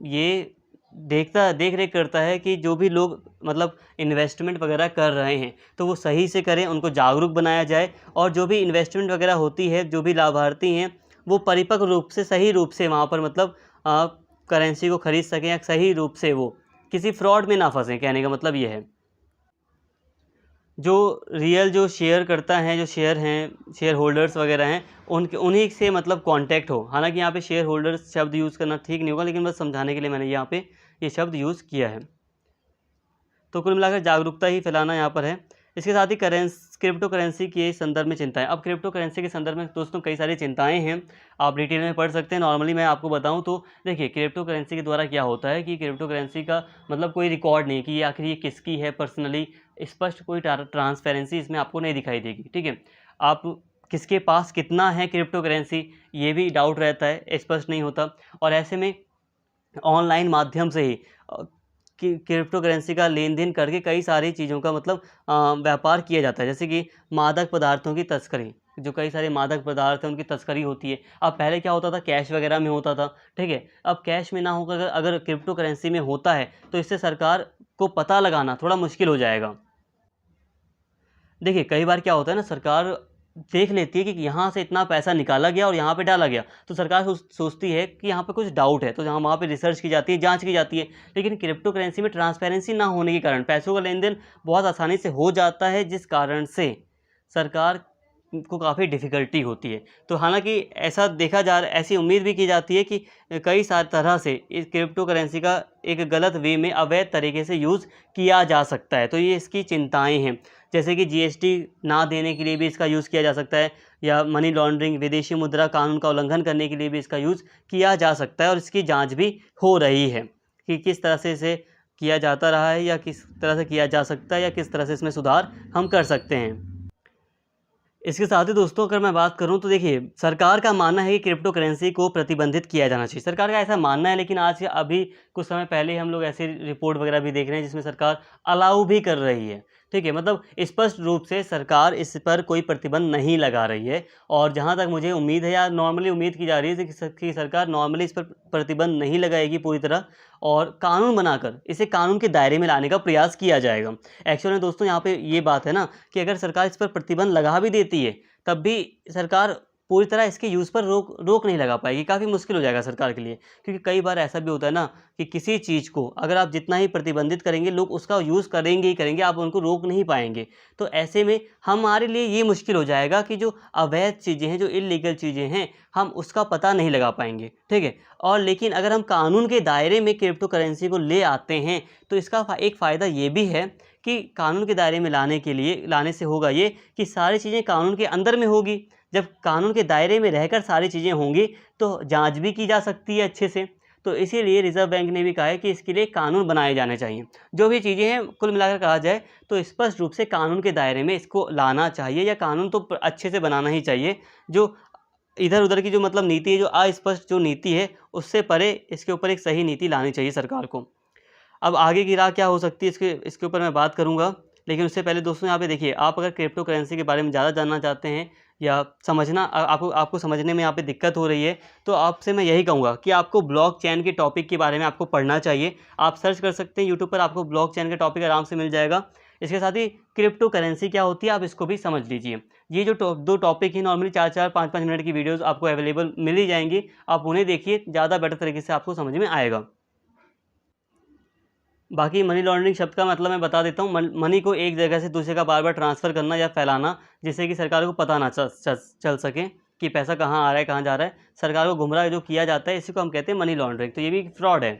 ये देख रेख करता है कि जो भी लोग मतलब इन्वेस्टमेंट वगैरह कर रहे हैं तो वो सही से करें, उनको जागरूक बनाया जाए, और जो भी इन्वेस्टमेंट वगैरह होती है, जो भी लाभार्थी हैं वो परिपक्व रूप से, सही रूप से वहाँ पर मतलब करेंसी को खरीद सकें, या सही रूप से वो किसी फ्रॉड में ना फंसें। कहने का मतलब ये है, जो शेयर करता है, जो शेयर होल्डर्स वगैरह हैं, उन्हीं से मतलब कांटेक्ट हो। हालांकि यहाँ पे शेयर होल्डर्स शब्द यूज़ करना ठीक नहीं होगा, लेकिन बस समझाने के लिए मैंने यहाँ पे ये शब्द यूज़ किया है। तो कुल मिलाकर जागरूकता ही फैलाना यहाँ पर है। इसके साथ ही क्रिप्टो करेंसी के संदर्भ में चिंताएं। अब क्रिप्टो करेंसी के संदर्भ में दोस्तों कई सारी चिंताएं हैं, आप डिटेल में पढ़ सकते हैं। नॉर्मली मैं आपको बताऊं तो देखिए, क्रिप्टो करेंसी के द्वारा क्या होता है कि क्रिप्टो करेंसी का मतलब कोई रिकॉर्ड नहीं कि आखिर ये किसकी है, पर्सनली स्पष्ट कोई ट्रांसपेरेंसी इसमें आपको नहीं दिखाई देगी। ठीक है, आप किसके पास कितना है क्रिप्टो करेंसी, ये भी डाउट रहता है, स्पष्ट नहीं होता। और ऐसे में ऑनलाइन माध्यम से ही कि क्रिप्टो करेंसी का लेन देन करके कई सारी चीज़ों का मतलब व्यापार किया जाता है। जैसे कि मादक पदार्थों की तस्करी, जो कई सारे मादक पदार्थ हैं उनकी तस्करी होती है। अब पहले क्या होता था, कैश वगैरह में होता था। ठीक है, अब कैश में ना होकर अगर क्रिप्टो करेंसी में होता है तो इससे सरकार को पता लगाना थोड़ा मुश्किल हो जाएगा। देखिए, कई बार क्या होता है ना, सरकार देख लेती है कि यहाँ से इतना पैसा निकाला गया और यहाँ पे डाला गया, तो सरकार सोचती है कि यहाँ पे कुछ डाउट है, तो जहाँ वहाँ पे रिसर्च की जाती है, जांच की जाती है। लेकिन क्रिप्टो करेंसी में ट्रांसपेरेंसी ना होने के कारण पैसों का लेन देन बहुत आसानी से हो जाता है, जिस कारण से सरकार को काफ़ी डिफ़िकल्टी होती है। तो हालांकि ऐसा देखा जा रहा है, ऐसी उम्मीद भी की जाती है कि कई सारी तरह से इस क्रिप्टो करेंसी का एक गलत वे में, अवैध तरीके से यूज़ किया जा सकता है। तो ये इसकी चिंताएं हैं। जैसे कि GST ना देने के लिए भी इसका यूज़ किया जा सकता है, या मनी लॉन्ड्रिंग, विदेशी मुद्रा कानून का उल्लंघन करने के लिए भी इसका यूज़ किया जा सकता है। और इसकी जाँच भी हो रही है कि किस तरह से इसे किया जाता रहा है, या किस तरह से किया जा सकता है, या किस तरह से इसमें सुधार हम कर सकते हैं। इसके साथ ही दोस्तों अगर मैं बात करूं तो देखिए, सरकार का मानना है कि क्रिप्टो करेंसी को प्रतिबंधित किया जाना चाहिए। सरकार का ऐसा मानना है, लेकिन अभी कुछ समय पहले हम लोग ऐसे रिपोर्ट वगैरह भी देख रहे हैं जिसमें सरकार अलाउ भी कर रही है। ठीक है, मतलब स्पष्ट रूप से सरकार इस पर कोई प्रतिबंध नहीं लगा रही है। और जहां तक मुझे उम्मीद है, या नॉर्मली उम्मीद की जा रही है कि सरकार नॉर्मली इस पर प्रतिबंध नहीं लगाएगी पूरी तरह, और कानून बनाकर इसे कानून के दायरे में लाने का प्रयास किया जाएगा। एक्चुअली में दोस्तों यहाँ पे ये बात है ना कि अगर सरकार इस पर प्रतिबंध लगा भी देती है, तब भी सरकार पूरी तरह इसके यूज़ पर रोक नहीं लगा पाएगी। काफ़ी मुश्किल हो जाएगा सरकार के लिए, क्योंकि कई बार ऐसा भी होता है ना कि किसी चीज़ को अगर आप जितना ही प्रतिबंधित करेंगे, लोग उसका यूज़ करेंगे ही करेंगे, आप उनको रोक नहीं पाएंगे। तो ऐसे में हमारे लिए ये मुश्किल हो जाएगा कि जो अवैध चीज़ें हैं, जो इल्लीगल चीज़ें हैं, हम उसका पता नहीं लगा पाएंगे। ठीक है, और लेकिन अगर हम कानून के दायरे में क्रिप्टो करेंसी को ले आते हैं तो इसका एक फ़ायदा ये भी है कि कानून के दायरे में लाने से होगा ये कि सारी चीज़ें कानून के अंदर में होगी। जब कानून के दायरे में रहकर सारी चीज़ें होंगी तो जांच भी की जा सकती है अच्छे से। तो इसीलिए रिजर्व बैंक ने भी कहा है कि इसके लिए कानून बनाए जाने चाहिए। जो भी चीज़ें हैं कुल मिलाकर कहा जाए तो स्पष्ट रूप से कानून के दायरे में इसको लाना चाहिए, या कानून तो अच्छे से बनाना ही चाहिए। जो इधर उधर की जो मतलब नीति है, जो अस्पष्ट जो नीति है, उससे परे इसके ऊपर एक सही नीति लानी चाहिए सरकार को। अब आगे की राह क्या हो सकती है इसके ऊपर मैं बात करूंगा, लेकिन उससे पहले दोस्तों यहाँ पे देखिए, आप अगर क्रिप्टो करेंसी के बारे में ज़्यादा जानना चाहते हैं या समझना आपको समझने में यहाँ पे दिक्कत हो रही है, तो आपसे मैं यही कहूँगा कि आपको ब्लॉकचेन के टॉपिक के बारे में आपको पढ़ना चाहिए। आप सर्च कर सकते हैं यूट्यूब पर, आपको ब्लॉकचेन का टॉपिक आराम से मिल जाएगा। इसके साथ ही क्रिप्टो करेंसी क्या होती है आप इसको भी समझ लीजिए। ये जो दो टॉपिक ही नॉर्मली 4-4, 5-5 मिनट की वीडियोज़ आपको अवेलेबल मिल ही जाएंगी, आप उन्हें देखिए, ज़्यादा बेटर तरीके से आपको समझ में आएगा। बाकी मनी लॉन्ड्रिंग शब्द का मतलब मैं बता देता हूँ। मनी को एक जगह से दूसरे का बार बार ट्रांसफ़र करना या फैलाना, जिससे कि सरकार को पता ना चल सके कि पैसा कहाँ आ रहा है, कहाँ जा रहा है। सरकार को गुमराह जो किया जाता है, इसी को हम कहते हैं मनी लॉन्ड्रिंग। तो ये भी फ्रॉड है।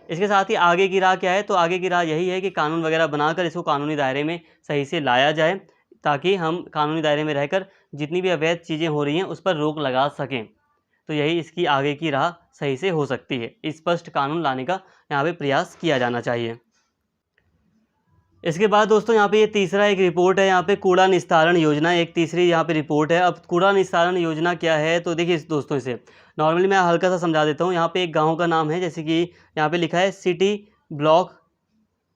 इसके साथ ही आगे की राह क्या है, तो आगे की राह यही है कि कानून वगैरह बनाकर इसको कानूनी दायरे में सही से लाया जाए, ताकि हम कानूनी दायरे में रहकर जितनी भी अवैध चीज़ें हो रही हैं उस पर रोक लगा सकें। तो यही इसकी आगे की राह सही से हो सकती है। स्पष्ट कानून लाने का यहाँ पे प्रयास किया जाना चाहिए। इसके बाद दोस्तों यहाँ पे ये तीसरा एक रिपोर्ट है, यहाँ पे कूड़ा निस्तारण योजना, एक तीसरी यहाँ पे रिपोर्ट है। अब कूड़ा निस्तारण योजना क्या है, तो देखिए दोस्तों, इसे नॉर्मली मैं हल्का सा समझा देता हूँ। यहाँ पे एक गांव का नाम है, जैसे कि यहाँ पे लिखा है सिटी ब्लॉक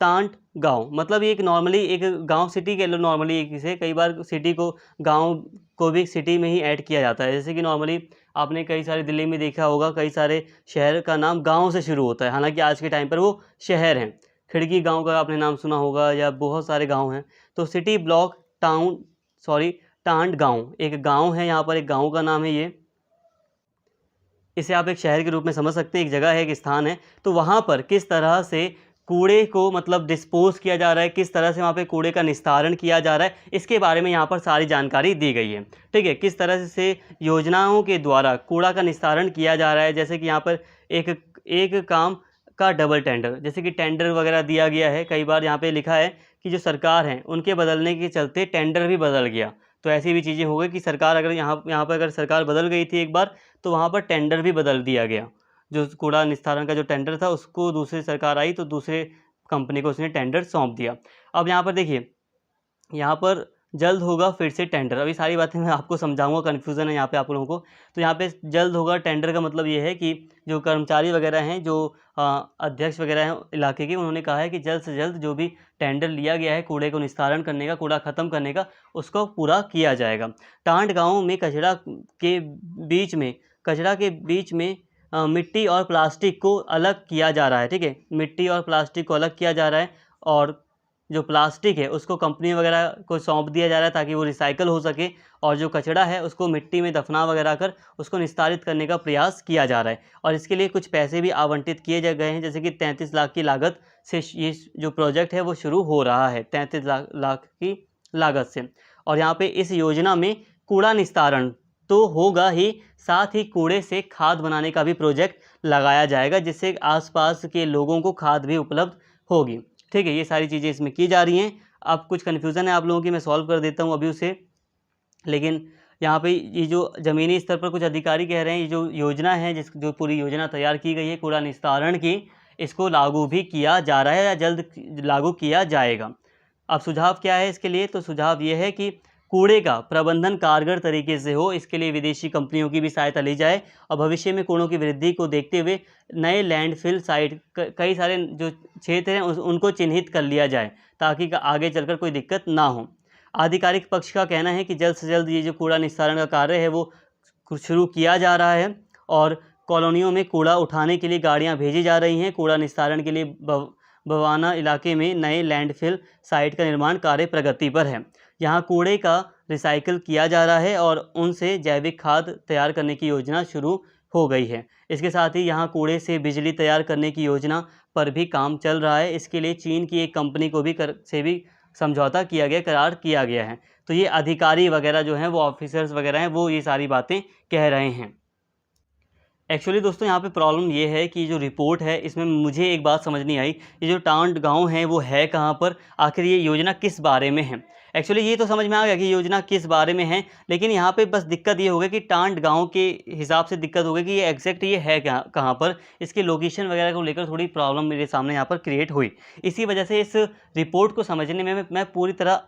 टांट गांव। मतलब ये एक नॉर्मली एक गांव, सिटी कह लो नॉर्मली इसे, कई बार सिटी को, गांव को भी सिटी में ही ऐड किया जाता है। जैसे कि नॉर्मली आपने कई सारे दिल्ली में देखा होगा, कई सारे शहर का नाम गांव से शुरू होता है, हालांकि आज के टाइम पर वो शहर हैं। खिड़की गांव का आपने नाम सुना होगा, या बहुत सारे गांव हैं। तो सिटी ब्लॉक टांट गांव एक गांव है, यहाँ पर एक गांव का नाम है ये। इसे आप एक शहर के रूप में समझ सकते हैं, एक जगह है, एक स्थान है। तो वहाँ पर किस तरह से कूड़े को मतलब डिस्पोज किया जा रहा है, किस तरह से वहाँ पे कूड़े का निस्तारण किया जा रहा है, इसके बारे में यहाँ पर सारी जानकारी दी गई है। ठीक है, किस तरह से योजनाओं के द्वारा कूड़ा का निस्तारण किया जा रहा है। जैसे कि यहाँ पर एक काम का डबल टेंडर, जैसे कि टेंडर वगैरह दिया गया है। कई बार यहाँ पे लिखा है कि जो सरकार है उनके बदलने के चलते टेंडर भी बदल गया। तो ऐसी भी चीज़ें हो गई कि सरकार अगर यहाँ पर अगर सरकार बदल गई थी एक बार, तो वहाँ पर टेंडर भी बदल दिया गया। जो कूड़ा निस्तारण का जो टेंडर था, उसको दूसरी सरकार आई तो दूसरे कंपनी को उसने टेंडर सौंप दिया। अब यहाँ पर देखिए, यहाँ पर जल्द होगा फिर से टेंडर। अभी सारी बातें मैं आपको समझाऊंगा, कन्फ्यूज़न है यहाँ पे आप लोगों को। तो यहाँ पे जल्द होगा टेंडर का मतलब ये है कि जो कर्मचारी वगैरह हैं, जो अध्यक्ष वगैरह हैं इलाके के, उन्होंने कहा है कि जल्द से जल्द जो भी टेंडर लिया गया है कूड़े को निस्तारण करने का, कूड़ा ख़त्म करने का, उसको पूरा किया जाएगा। टांट गाँव में कचरा के बीच में मिट्टी और प्लास्टिक को अलग किया जा रहा है। ठीक है, मिट्टी और प्लास्टिक को अलग किया जा रहा है, और जो प्लास्टिक है उसको कंपनी वगैरह को सौंप दिया जा रहा है ताकि वो रिसाइकल हो सके, और जो कचरा है उसको मिट्टी में दफना वगैरह कर उसको निस्तारित करने का प्रयास किया जा रहा है। और इसके लिए कुछ पैसे भी आवंटित किए गए हैं, जैसे कि 33 लाख की लागत से ये जो प्रोजेक्ट है वो शुरू हो रहा है, 33 लाख की लागत से। और यहाँ पे इस योजना में कूड़ा निस्तारण तो होगा ही, साथ ही कूड़े से खाद बनाने का भी प्रोजेक्ट लगाया जाएगा, जिससे आसपास के लोगों को खाद भी उपलब्ध होगी। ठीक है, ये सारी चीज़ें इसमें की जा रही हैं। अब कुछ कन्फ्यूज़न है आप लोगों की, मैं सॉल्व कर देता हूँ अभी उसे। लेकिन यहाँ पे ये जो ज़मीनी स्तर पर कुछ अधिकारी कह रहे हैं, ये जो योजना है, जो पूरी योजना तैयार की गई है कूड़ा निस्तारण की, इसको लागू भी किया जा रहा है या जल्द लागू किया जाएगा। अब सुझाव क्या है इसके लिए, तो सुझाव ये है कि कूड़े का प्रबंधन कारगर तरीके से हो, इसके लिए विदेशी कंपनियों की भी सहायता ली जाए, और भविष्य में कूड़ों की वृद्धि को देखते हुए नए लैंडफिल साइट, कई सारे जो क्षेत्र हैं उनको चिन्हित कर लिया जाए, ताकि आगे चलकर कोई दिक्कत ना हो। आधिकारिक पक्ष का कहना है कि जल्द से जल्द ये जो कूड़ा निस्तारण का कार्य है वो शुरू किया जा रहा है, और कॉलोनियों में कूड़ा उठाने के लिए गाड़ियाँ भेजी जा रही हैं। कूड़ा निस्तारण के लिए बवाना इलाके में नए लैंडफिल साइट का निर्माण कार्य प्रगति पर है। यहाँ कूड़े का रिसाइकिल किया जा रहा है और उनसे जैविक खाद तैयार करने की योजना शुरू हो गई है। इसके साथ ही यहाँ कूड़े से बिजली तैयार करने की योजना पर भी काम चल रहा है। इसके लिए चीन की एक कंपनी को भी समझौता किया गया, करार किया गया है। तो ये अधिकारी वगैरह जो हैं, वो ऑफिसर्स वगैरह हैं, वो ये सारी बातें कह रहे हैं। एक्चुअली दोस्तों यहाँ पे प्रॉब्लम ये है कि जो रिपोर्ट है इसमें मुझे एक बात समझ नहीं आई, ये जो टांड गाँव है वो है कहाँ पर, आखिर ये योजना किस बारे में है। एक्चुअली ये तो समझ में आ गया कि योजना किस बारे में है, लेकिन यहाँ पे बस दिक्कत ये हो गई कि टांड गाँव के हिसाब से दिक्कत हो गई कि ये एग्जैक्ट ये है कहाँ पर, इसके लोकेशन वगैरह को लेकर थोड़ी प्रॉब्लम मेरे सामने यहाँ पर क्रिएट हुई। इसी वजह से इस रिपोर्ट को समझने में मैं पूरी तरह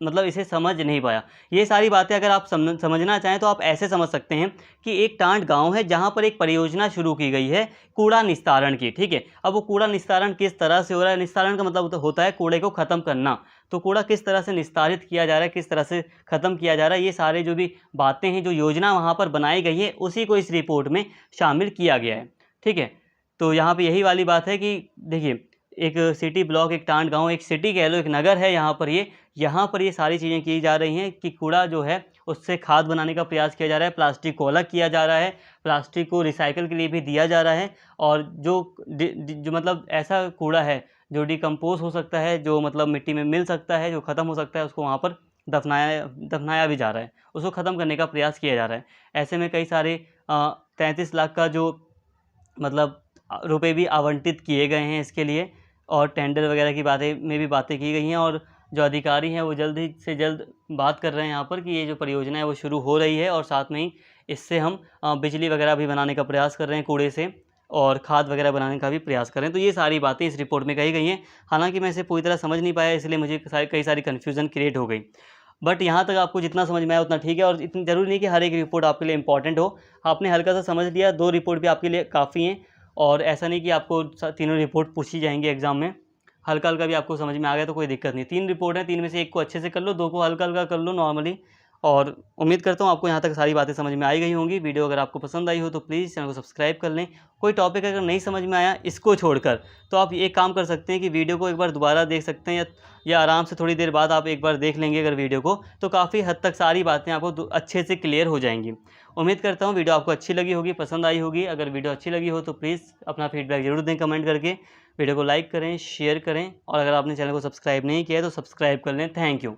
मतलब इसे समझ नहीं पाया। ये सारी बातें अगर आप समझना चाहें तो आप ऐसे समझ सकते हैं कि एक टांड गांव है जहां पर एक परियोजना शुरू की गई है कूड़ा निस्तारण की, ठीक है। अब वो कूड़ा निस्तारण किस तरह से हो रहा है, निस्तारण का मतलब होता है कूड़े को ख़त्म करना, तो कूड़ा किस तरह से निस्तारित किया जा रहा है, किस तरह से ख़त्म किया जा रहा है, ये सारे जो भी बातें हैं, जो योजना वहाँ पर बनाई गई है, उसी को इस रिपोर्ट में शामिल किया गया है, ठीक है। तो यहाँ पर यही वाली बात है कि देखिए, एक सिटी ब्लॉक, एक टांड गाँव, एक सिटी कह लो, एक नगर है, यहाँ पर ये सारी चीज़ें की जा रही हैं कि कूड़ा जो है उससे खाद बनाने का प्रयास किया जा रहा है, प्लास्टिक को अलग किया जा रहा है, प्लास्टिक को रिसाइकिल के लिए भी दिया जा रहा है, और जो मतलब ऐसा कूड़ा है जो डिकम्पोज हो सकता है, जो मतलब मिट्टी में मिल सकता है, जो ख़त्म हो सकता है, उसको वहाँ पर दफनाया भी जा रहा है, उसको ख़त्म करने का प्रयास किया जा रहा है। ऐसे में कई सारे 33 लाख का जो मतलब रुपए भी आवंटित किए गए हैं इसके लिए, और टेंडर वगैरह की बातें की गई हैं, और जो अधिकारी हैं वो जल्द ही से जल्द बात कर रहे हैं यहाँ पर कि ये जो परियोजना है वो शुरू हो रही है, और साथ में ही इससे हम बिजली वगैरह भी बनाने का प्रयास कर रहे हैं कूड़े से, और खाद वगैरह बनाने का भी प्रयास कर रहे हैं। तो ये सारी बातें इस रिपोर्ट में कही गई हैं। हालांकि मैं इसे पूरी तरह समझ नहीं पाया, इसलिए मुझे कई सारी कन्फ्यूज़न क्रिएट हो गई। बट यहाँ तक आपको जितना समझ में आया उतना ठीक है, और इतनी ज़रूरी नहीं कि हर एक रिपोर्ट आपके लिए इंपॉर्टेंट हो। आपने हल्का सा समझ लिया, 2 रिपोर्ट भी आपके लिए काफ़ी हैं, और ऐसा नहीं कि आपको तीनों रिपोर्ट पूछी जाएंगी एग्ज़ाम में। हल्का भी आपको समझ में आ गया तो कोई दिक्कत नहीं। 3 रिपोर्ट हैं, 3 में से 1 को अच्छे से कर लो, 2 को हल्का कर लो नॉर्मली। और उम्मीद करता हूँ आपको यहाँ तक सारी बातें समझ में आई गई होंगी। वीडियो अगर आपको पसंद आई हो तो प्लीज़ चैनल को सब्सक्राइब कर लें। कोई टॉपिक अगर नहीं समझ में आया इसको छोड़कर, तो आप एक काम कर सकते हैं कि वीडियो को एक बार दोबारा देख सकते हैं, या आराम से थोड़ी देर बाद आप एक बार देख लेंगे अगर वीडियो को, तो काफ़ी हद तक सारी बातें आपको अच्छे से क्लियर हो जाएंगी। उम्मीद करता हूँ वीडियो आपको अच्छी लगी होगी, पसंद आई होगी। अगर वीडियो अच्छी लगी हो तो प्लीज़ अपना फीडबैक ज़रूर दें कमेंट करके। वीडियो को लाइक करें, शेयर करें, और अगर आपने चैनल को सब्सक्राइब नहीं किया है तो सब्सक्राइब कर लें। Thank you.